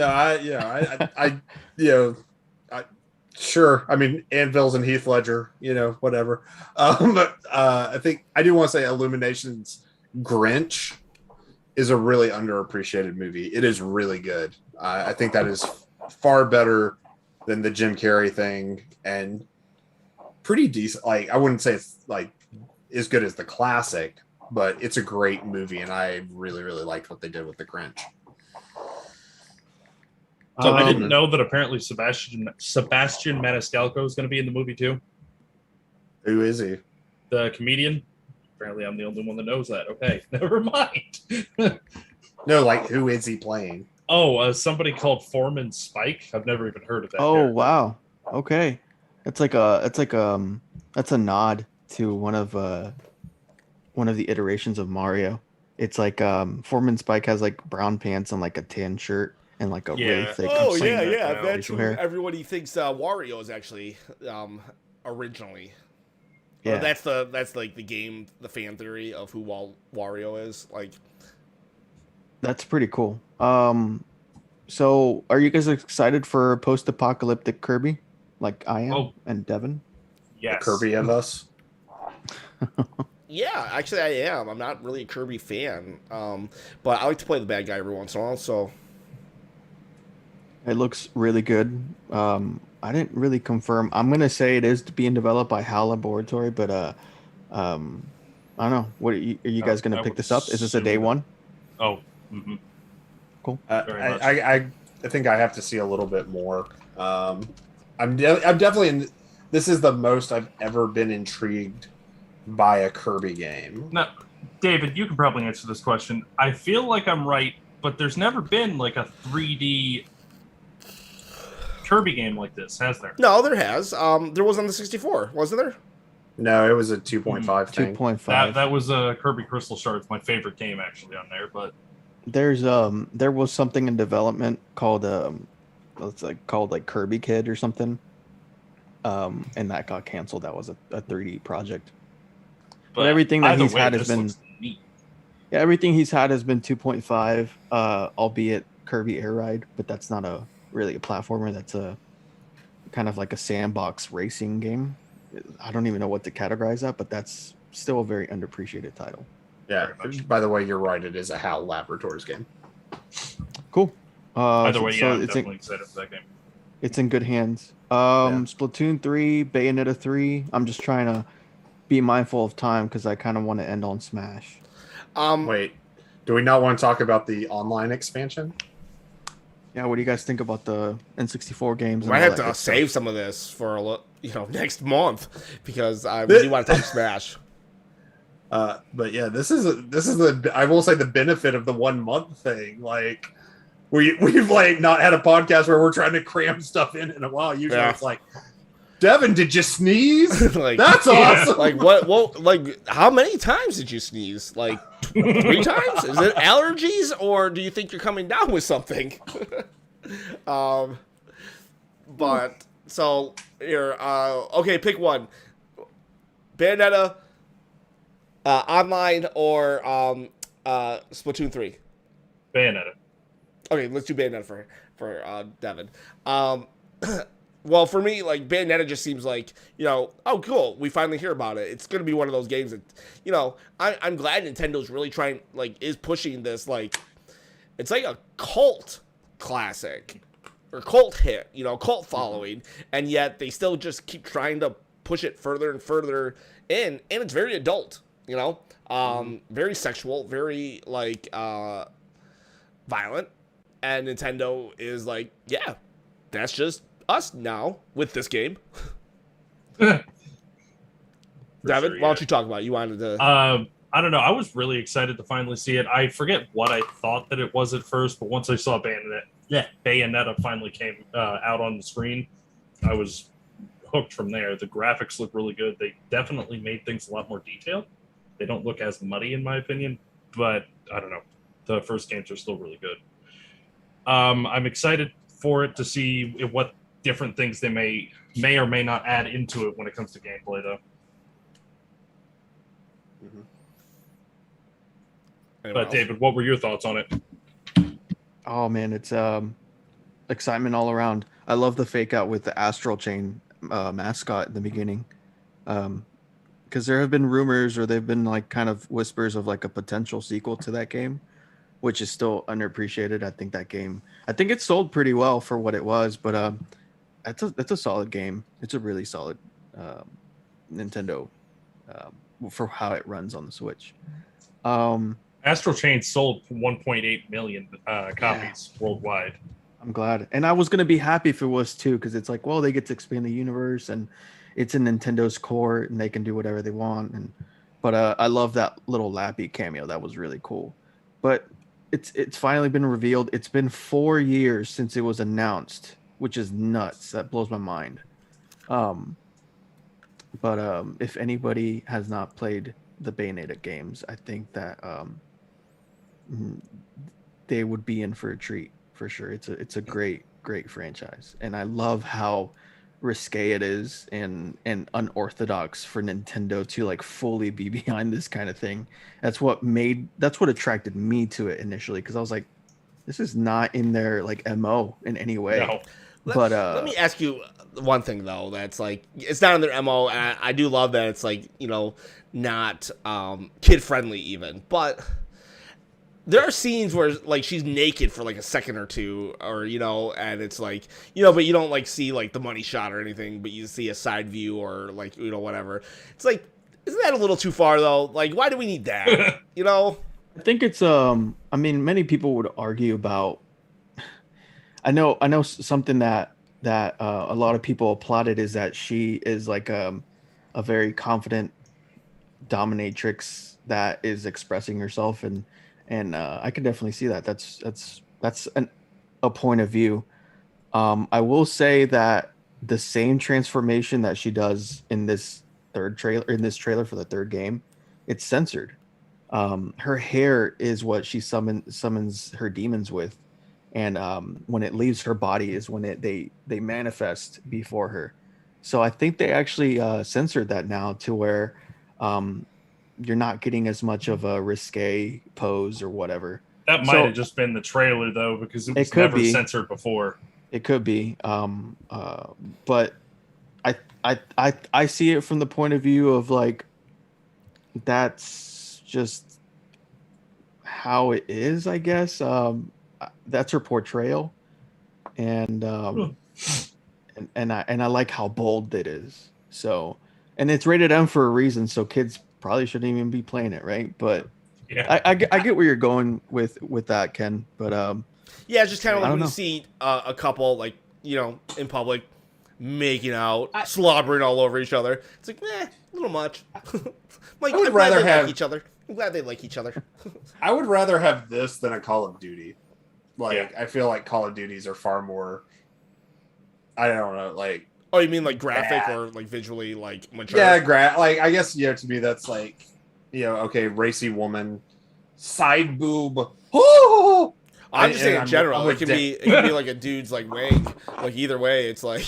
No, sure. I mean, anvils and Heath Ledger, whatever. But I think I do want to say Illumination's Grinch is a really underappreciated movie. It is really good. I think that is far better than the Jim Carrey thing, and pretty decent. Like, I wouldn't say it's as good as the classic, but it's a great movie, and I really, really liked what they did with the Grinch. So I didn't know that apparently Sebastian Maniscalco is going to be in the movie too. Who is he? The comedian. Apparently, I'm the only one that knows that. Okay, never mind. No, who is he playing? Oh, somebody called Foreman Spike. I've never even heard of that. Oh character. wow. Okay. That's a nod to one of the iterations of Mario. It's like Foreman Spike has brown pants and a tan shirt and a really thick. That's who everybody thinks Wario is actually originally. Yeah, that's the game, the fan theory of who Wario is. That's pretty cool. So are you guys excited for post-apocalyptic Kirby, like I am and Devin? Yes. The Kirby of us. Yeah, actually I am. I'm not really a Kirby fan, but I like to play the bad guy every once in a while. So it looks really good. I didn't really confirm. I'm gonna say it is being developed by HAL Laboratory, but I don't know. What are you guys gonna pick this up? Is this a day one? Oh, mm-hmm. Cool. I think I have to see a little bit more. I'm definitely this is the most I've ever been intrigued by a Kirby game. Now, David, you can probably answer this question. I feel like I'm right, but there's never been a 3D Kirby game like this, has there? No, there has. There was on the 64, wasn't there? No, it was a 2.5 thing. 2.5. That was Kirby Crystal Shards, my favorite game actually on there. But there was something in development called Kirby Kid or something, and that got canceled. That was a 3D project. But everything that he's had has been neat. Yeah, everything he's had has been 2.5, albeit Kirby Air Ride, but that's not really a platformer. That's a kind of like a sandbox racing game. I don't even know what to categorize that, but that's still a very underappreciated title. Yeah. By the way, you're right. It is a HAL Laboratories game. Cool. Either way, I'm definitely excited for that game. It's in good hands. Splatoon 3, Bayonetta 3. I'm just trying to be mindful of time because I kind of want to end on Smash. Wait, do we not want to talk about the online expansion? Yeah, what do you guys think about the N64 games? We might have to save some of this for next month because we do want to talk Smash. But yeah, this is the I will say the benefit of the 1 month thing. We've not had a podcast where we're trying to cram stuff in a while. Usually it's Devin, did you sneeze? That's awesome. What? How many times did you sneeze? 3 times? Is it allergies, or do you think you're coming down with something? But so here, okay, pick one: Bayonetta, online, or Splatoon 3. Bayonetta. Okay, let's do Bayonetta for Devin. Well, for me, Bayonetta just seems oh, cool, we finally hear about it. It's going to be one of those games that, I'm glad Nintendo's really trying, is pushing this, it's like a cult classic, or cult hit, cult following, and yet they still just keep trying to push it further and further in, and it's very adult, very sexual, very, violent, and Nintendo is like, yeah, that's just us now with this game. David, sure, why don't you talk about it? You wanted to... I don't know. I was really excited to finally see it. I forget what I thought that it was at first, but once I saw Bayonetta finally came out on the screen, I was hooked from there. The graphics look really good. They definitely made things a lot more detailed. They don't look as muddy, in my opinion, but I don't know. The first games are still really good. I'm excited for it to see what different things they may or may not add into it when it comes to gameplay, though. Mm-hmm. But David, what were your thoughts on it? Oh man, it's excitement all around. I love the fake out with the Astral Chain mascot in the beginning, because there have been rumors or they've been like kind of whispers of like a potential sequel to that game, which is still underappreciated. I think it sold pretty well for what it was, but it's a solid game. It's a really solid Nintendo for how it runs on the Switch. Astral Chain sold 1.8 million copies worldwide. I'm glad. And I was going to be happy if it was too, because it's like, well, they get to expand the universe and it's in Nintendo's core and they can do whatever they want. But I love that little Lappy cameo. That was really cool. But it's finally been revealed. It's been 4 years since it was announced, which is nuts. That blows my mind. But if anybody has not played the Bayonetta games, I think that they would be in for a treat for sure. It's a great franchise, and I love how risque it is and unorthodox for Nintendo to like fully be behind this kind of thing. That's what attracted me to it initially, because I was like, this is not in their like MO in any way. No. Let me ask you one thing though. That's like, it's not in their MO. And I do love that it's like, not kid friendly even, but there are scenes where like she's naked for like a second or two, or and it's like, but you don't like see like the money shot or anything, but you see a side view or like whatever. It's like, isn't that a little too far though? Like, why do we need that? I think it's I mean, many people would argue about. I know something that a lot of people applauded is that she is like a very confident dominatrix that is expressing herself, and I can definitely see that. That's a point of view. I will say that the same transformation that she does in this trailer for the third game, it's censored. Her hair is what she summons her demons with, and when it leaves her body is when they manifest before her. So I think they actually censored that now to where you're not getting as much of a risque pose or whatever. That might have just been the trailer though, because it was never censored before. It could be, but I see it from the point of view of like, that's just how it is, I guess. That's her portrayal, and I like how bold it is. So, and it's rated M for a reason, so kids probably shouldn't even be playing it, right? But yeah, I get where you're going with that, Ken. But yeah, it's just kind of like when you see a couple like in public making out, slobbering all over each other. It's like, a little much. Like, I would rather have each other. I'm glad they like each other. I would rather have this than a Call of Duty. Like, I feel like Call of Duties are far more. I don't know, like. Oh, you mean like graphic or like visually like mature? Yeah, like I guess to me that's like, okay, racy woman, side boob. Oh! I'm just saying in general. It can be like a dude's like wang. Like either way, it's like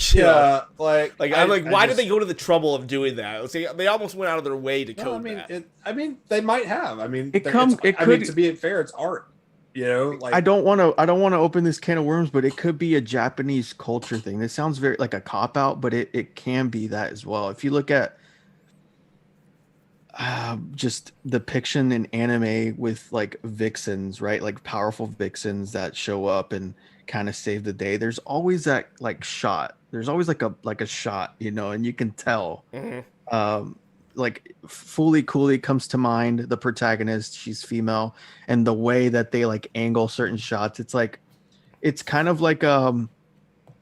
like I'm like, why did they go to the trouble of doing that? Let's say they almost went out of their way to code that. I mean, they might have. I mean, to be fair, it's art. Like I don't want to open this can of worms, but it could be a Japanese culture thing. This sounds very like a cop out, but it can be that as well. If you look at just depiction in anime with like vixens, right? Like powerful vixens that show up and kind of save the day. There's always that like shot. There's always like a shot, and you can tell. Mm-hmm. like Fully Cooley comes to mind, the protagonist. She's female, and the way that they like angle certain shots, it's like it's kind of like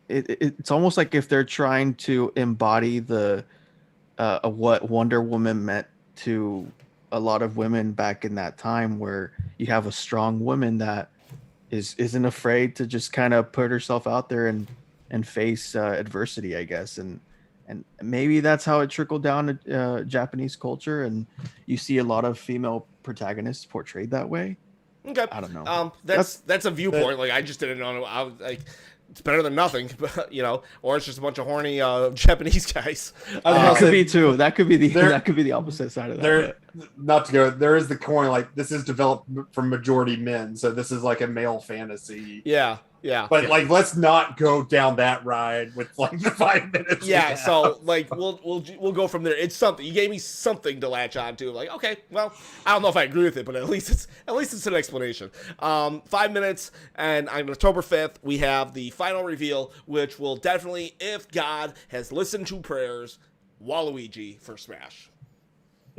it's almost like if they're trying to embody the what Wonder Woman meant to a lot of women back in that time, where you have a strong woman that isn't afraid to just kind of put herself out there and face adversity, I guess. And maybe that's how it trickled down to Japanese culture, and you see a lot of female protagonists portrayed that way. Okay. I don't know. That's a viewpoint. Like, I just didn't know. I was like, it's better than nothing, but, you know, or it's just a bunch of horny Japanese guys. That could be too. That could be the opposite side of that. Not to go. There is the coin. Like, this is developed from majority men, so this is like a male fantasy. Yeah. But like, let's not go down that ride with like the 5 minutes. Yeah. So like, we'll go from there. It's something. You gave me something to latch on to. Like, okay, well, I don't know if I agree with it, but at least it's an explanation. 5 minutes, and on October 5th, we have the final reveal, which will definitely, if God has listened to prayers, Waluigi for Smash.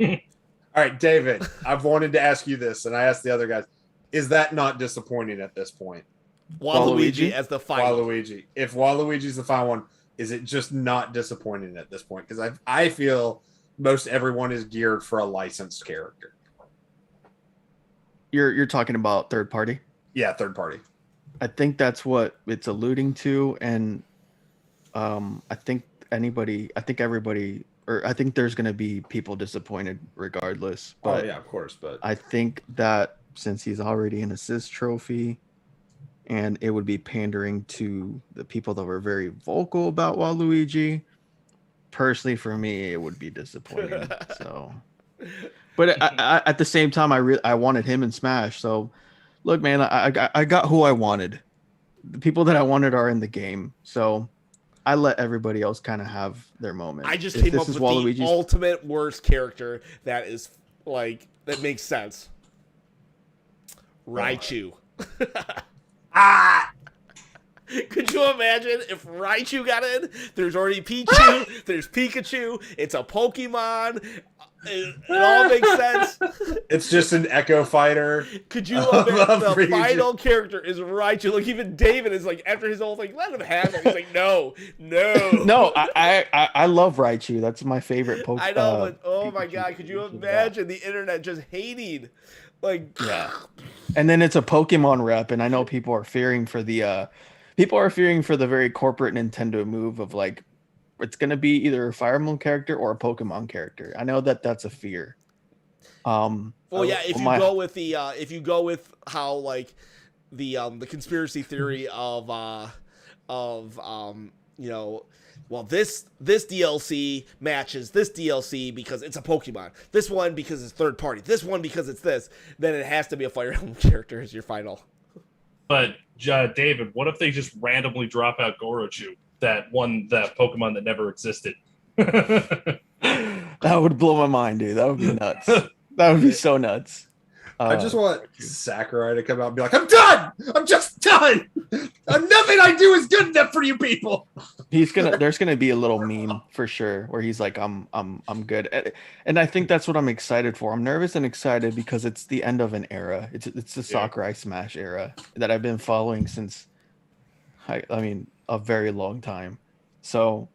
All right, David, I've wanted to ask you this, and I asked the other guys, is that not disappointing at this point? Waluigi as the final. Waluigi. If Waluigi's the final one, is it just not disappointing at this point? Because I feel most everyone is geared for a licensed character. You're talking about third party? Yeah, third party. I think that's what it's alluding to, and I think everybody, or I think there's going to be people disappointed regardless. But yeah, of course. But I think that since he's already an assist trophy, and it would be pandering to the people that were very vocal about Waluigi, personally, for me, it would be disappointing. So, but I, at the same time, I wanted him in Smash. So, look, man, I got who I wanted. The people that I wanted are in the game. So, I let everybody else kind of have their moment. I just came up with the ultimate worst character that is like that makes sense. Raichu. Could you imagine if Raichu got in? There's already Pichu, there's Pikachu, it's a Pokemon. It all makes sense. It's just an Echo Fighter. Could you imagine the final character is Raichu? Like, even David is like, after his whole thing, let him have it. He's like, no. No, I love Raichu. That's my favorite Pokemon. I know, but oh my God, could you imagine the internet just hating? Like, yeah. And then it's a Pokemon rep, and I know people are fearing for the very corporate Nintendo move of like, it's gonna be either a Fire Emblem character or a Pokemon character. I know that's a fear. Well, yeah, if you go with how like the conspiracy theory of you know, well, this DLC matches this DLC because it's a Pokemon. This one because it's third party. This one because it's this. Then it has to be a Fire Emblem character as your final. But David, what if they just randomly drop out Gorochu, that Pokemon that never existed? That would blow my mind, dude. That would be nuts. That would be so nuts. I just want Sakurai to come out and be like, I'm done! I'm just done! Nothing I do is good enough for you people! There's gonna be a little meme for sure where he's like, I'm good. And I think that's what I'm excited for. I'm nervous and excited because it's the end of an era. It's the Sakurai Smash era that I've been following since I mean a very long time. So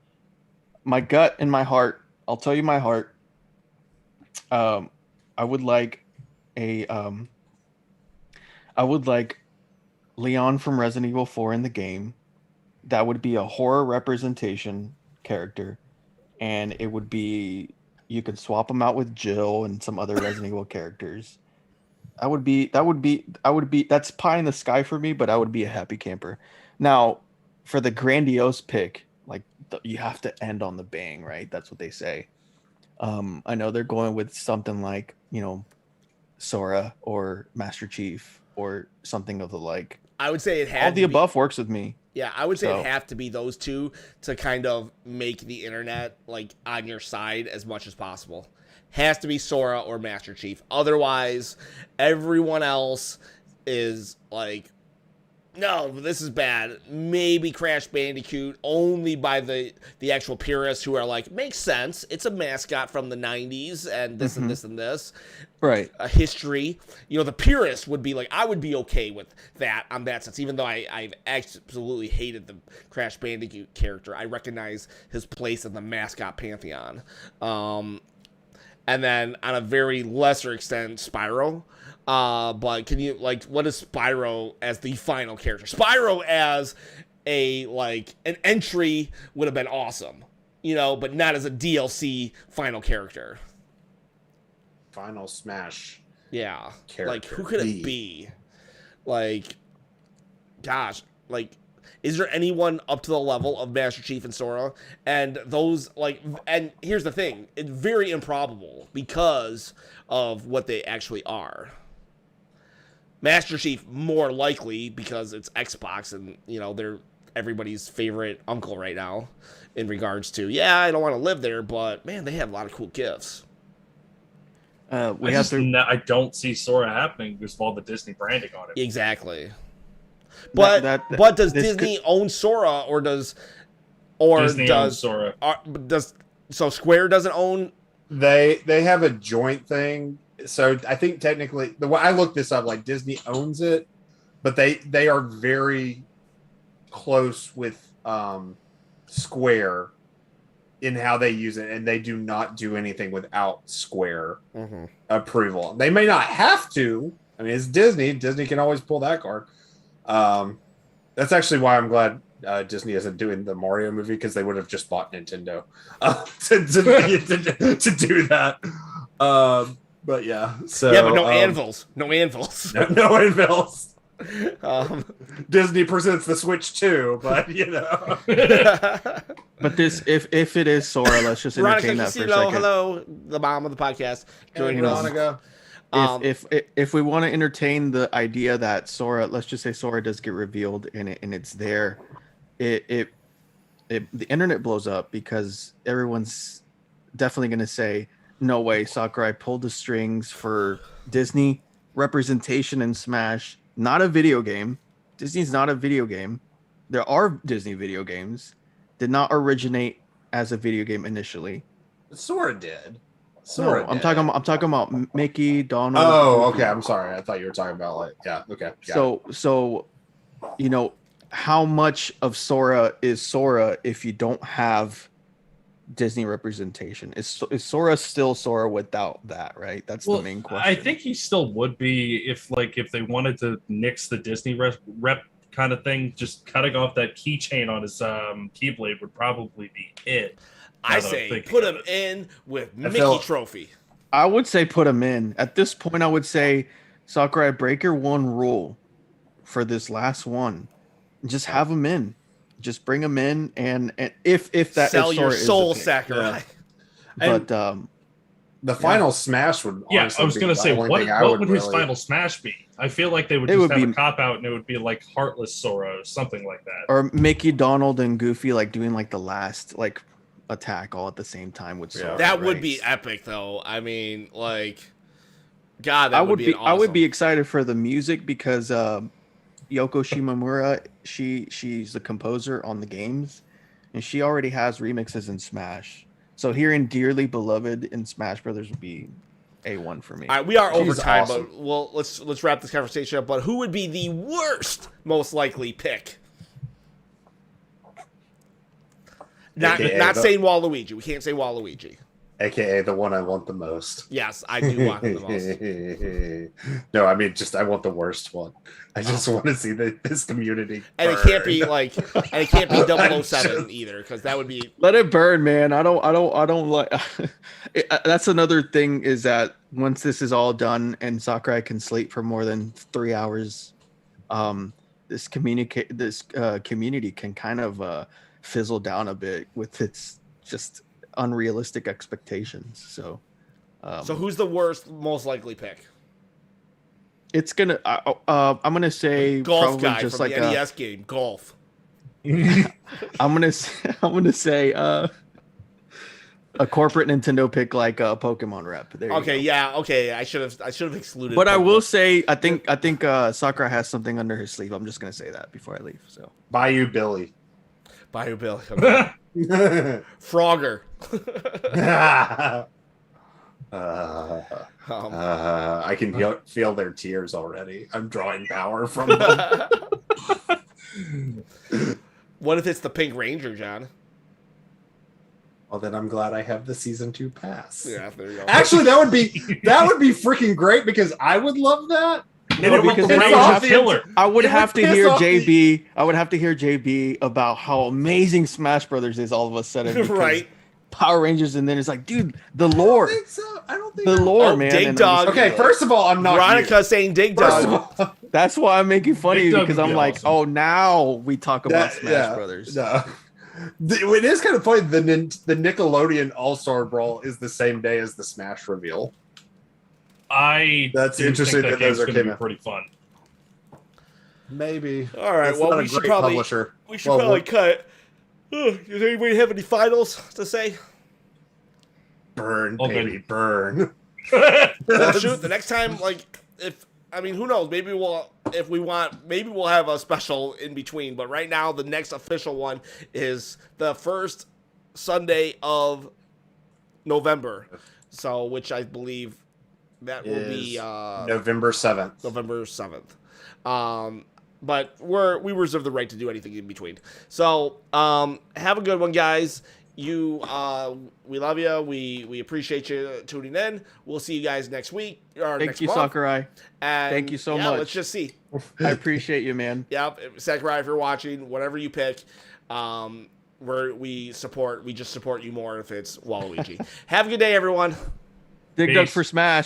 my gut and my heart, I'll tell you my heart. I would like Leon from Resident Evil 4 in the game. That would be a horror representation character, and it would be, you could swap him out with Jill and some other Resident Evil characters. That's pie in the sky for me, but I would be a happy camper. Now, for the grandiose pick, like you have to end on the bang, right? That's what they say. I know they're going with something like, you know, Sora or Master Chief or something of the like. I would say it had all the above works with me. Yeah, I would say it'd have to be those two to kind of make the internet like on your side as much as possible. Has to be Sora or Master Chief. Otherwise, everyone else is like no, this is bad. Maybe Crash Bandicoot, only by the actual purists who are like, makes sense. It's a mascot from the 90s and this and this and this. Right. A history. You know, the purists would be like, I would be okay with that on that sense, even though I've absolutely hated the Crash Bandicoot character. I recognize his place in the mascot pantheon. And then on a very lesser extent, Spyro. But can you, like, what is Spyro as the final character? Spyro as an entry would have been awesome, you know, but not as a DLC final character. Final Smash. Yeah. Character. Like, who could it be? Like, gosh, like, is there anyone up to the level of Master Chief and Sora? And those, like, and here's the thing, it's very improbable because of what they actually are. Master Chief more likely because it's Xbox and, you know, they're everybody's favorite uncle right now in regards to, yeah, I don't want to live there, but man, they have a lot of cool gifts. I don't see Sora happening because of all the Disney branding on it. Exactly. But but does Disney own Sora Disney owns Sora? So Square doesn't own? They have a joint thing. So I think technically, the way I looked this up, like Disney owns it, but they are very close with Square in how they use it, and they do not do anything without Square approval. They may not have to. I mean, it's Disney. Disney can always pull that card. That's actually why I'm glad Disney isn't doing the Mario movie, because they would have just bought Nintendo to do that. But yeah, so yeah, but no anvils, no anvils, no anvils. Disney presents the Switch 2, but you know. But this, if it is Sora, let's just entertain that for a second. Hello, the mom of the podcast. Joining us. If we want to entertain the idea that Sora, let's just say Sora does get revealed and it's there, the internet blows up because everyone's definitely going to say, no way, Sakurai pulled the strings for Disney representation in Smash. Not a video game. Disney's not a video game. There are Disney video games. Did not originate as a video game initially. Sora did. I'm talking about Mickey, Donald. Oh, okay. I'm sorry. I thought you were talking about okay. So, you know, how much of Sora is Sora if you don't have Disney representation? Is Sora still Sora without that, right? That's the main question. I think he still would be if they wanted to nix the Disney rep kind of thing. Just cutting off that keychain on his Keyblade would probably be it. I say put him in with Mickey Trophy. I would say put him in. At this point, I would say, Sakurai, break your one rule for this last one. Just have him in. Just bring him in, and if that sell is your Sora soul, is Sakurai. Yeah. But the final Smash would. Yeah, I was going to say, what would his final Smash be? I feel like they would just have a cop out, and it would be like Heartless Sora or something like that, or Mickey, Donald, and Goofy like doing like the last like attack all at the same time with Sora. That would be epic, though. I mean, like, God, that would be awesome. I would be excited for the music because Yoko Shimomura, she's the composer on the games, and she already has remixes in Smash. So hearing Dearly Beloved in Smash Brothers would be A1 for me. All right, we are over time, awesome. but well, let's wrap this conversation up. But who would be the worst, most likely pick? Not saying Waluigi. We can't say Waluigi. AKA the one I want the most. Yes, I do want him the most. No, I mean, I want the worst one. I just want to see this community and burn. It can't be 007 either, because that would be. Let it burn, man. I don't like. That's another thing, is that once this is all done and Sakurai can sleep for more than 3 hours, this community can kind of fizzle down a bit with its just unrealistic expectations. So who's the worst, most likely pick? It's gonna. I'm gonna say golf probably guy just from like the NES game, golf. I'm gonna say a corporate Nintendo pick like a Pokemon rep. There you Okay, go. yeah, okay. I should have excluded. But I will Pokemon. say, I think Sakura has something under his sleeve. I'm just gonna say that before I leave. So Bayou Billy. Bayou Bill. Okay. Frogger. I can feel their tears already. I'm drawing power from them. What if it's the Pink Ranger, John? Well, then I'm glad I have the season 2 pass. Yeah, there you go. Actually, that would be freaking great because I would love that. No, And it would because piss then off the- killer. I would It have would to piss hear off the- JB. I would have to hear JB about how amazing Smash Brothers is all of a sudden. because Right. Power Rangers, and then it's like, dude, the lore, I don't think so. I don't think the that- lore, Oh, man. Dig and Dog. Okay, first of all, I'm not. Veronica saying Dig First Dog. of all, that's why I'm making fun of Big you Doug because would I'm be like, awesome. oh, now we talk about that- Smash yeah, Brothers. No. It is kind of funny. The Nickelodeon All-Star Brawl is the same day as the Smash reveal. That's do interesting think that game's those are gonna came be out. pretty fun. Maybe. All right, It's well, not we a should great probably publisher. probably cut. Does anybody have any finals to say? Burn, Okay. baby, burn. Well, shoot, the next time, who knows? Maybe if we want, maybe we'll have a special in between. But right now, the next official one is the first Sunday of November. So, which I believe that will be November 7th. November 7th. But we reserve the right to do anything in between. So, have a good one, guys. We love you. We appreciate you tuning in. We'll see you guys next week or Thank next you, month. Sakurai. And Thank you so yeah, much. Let's just see. I appreciate you, man. Yep, Sakurai, if you're watching, whatever you pick, we just support you more if it's Waluigi. Have a good day, everyone. Dig Dug Peace. for Smash.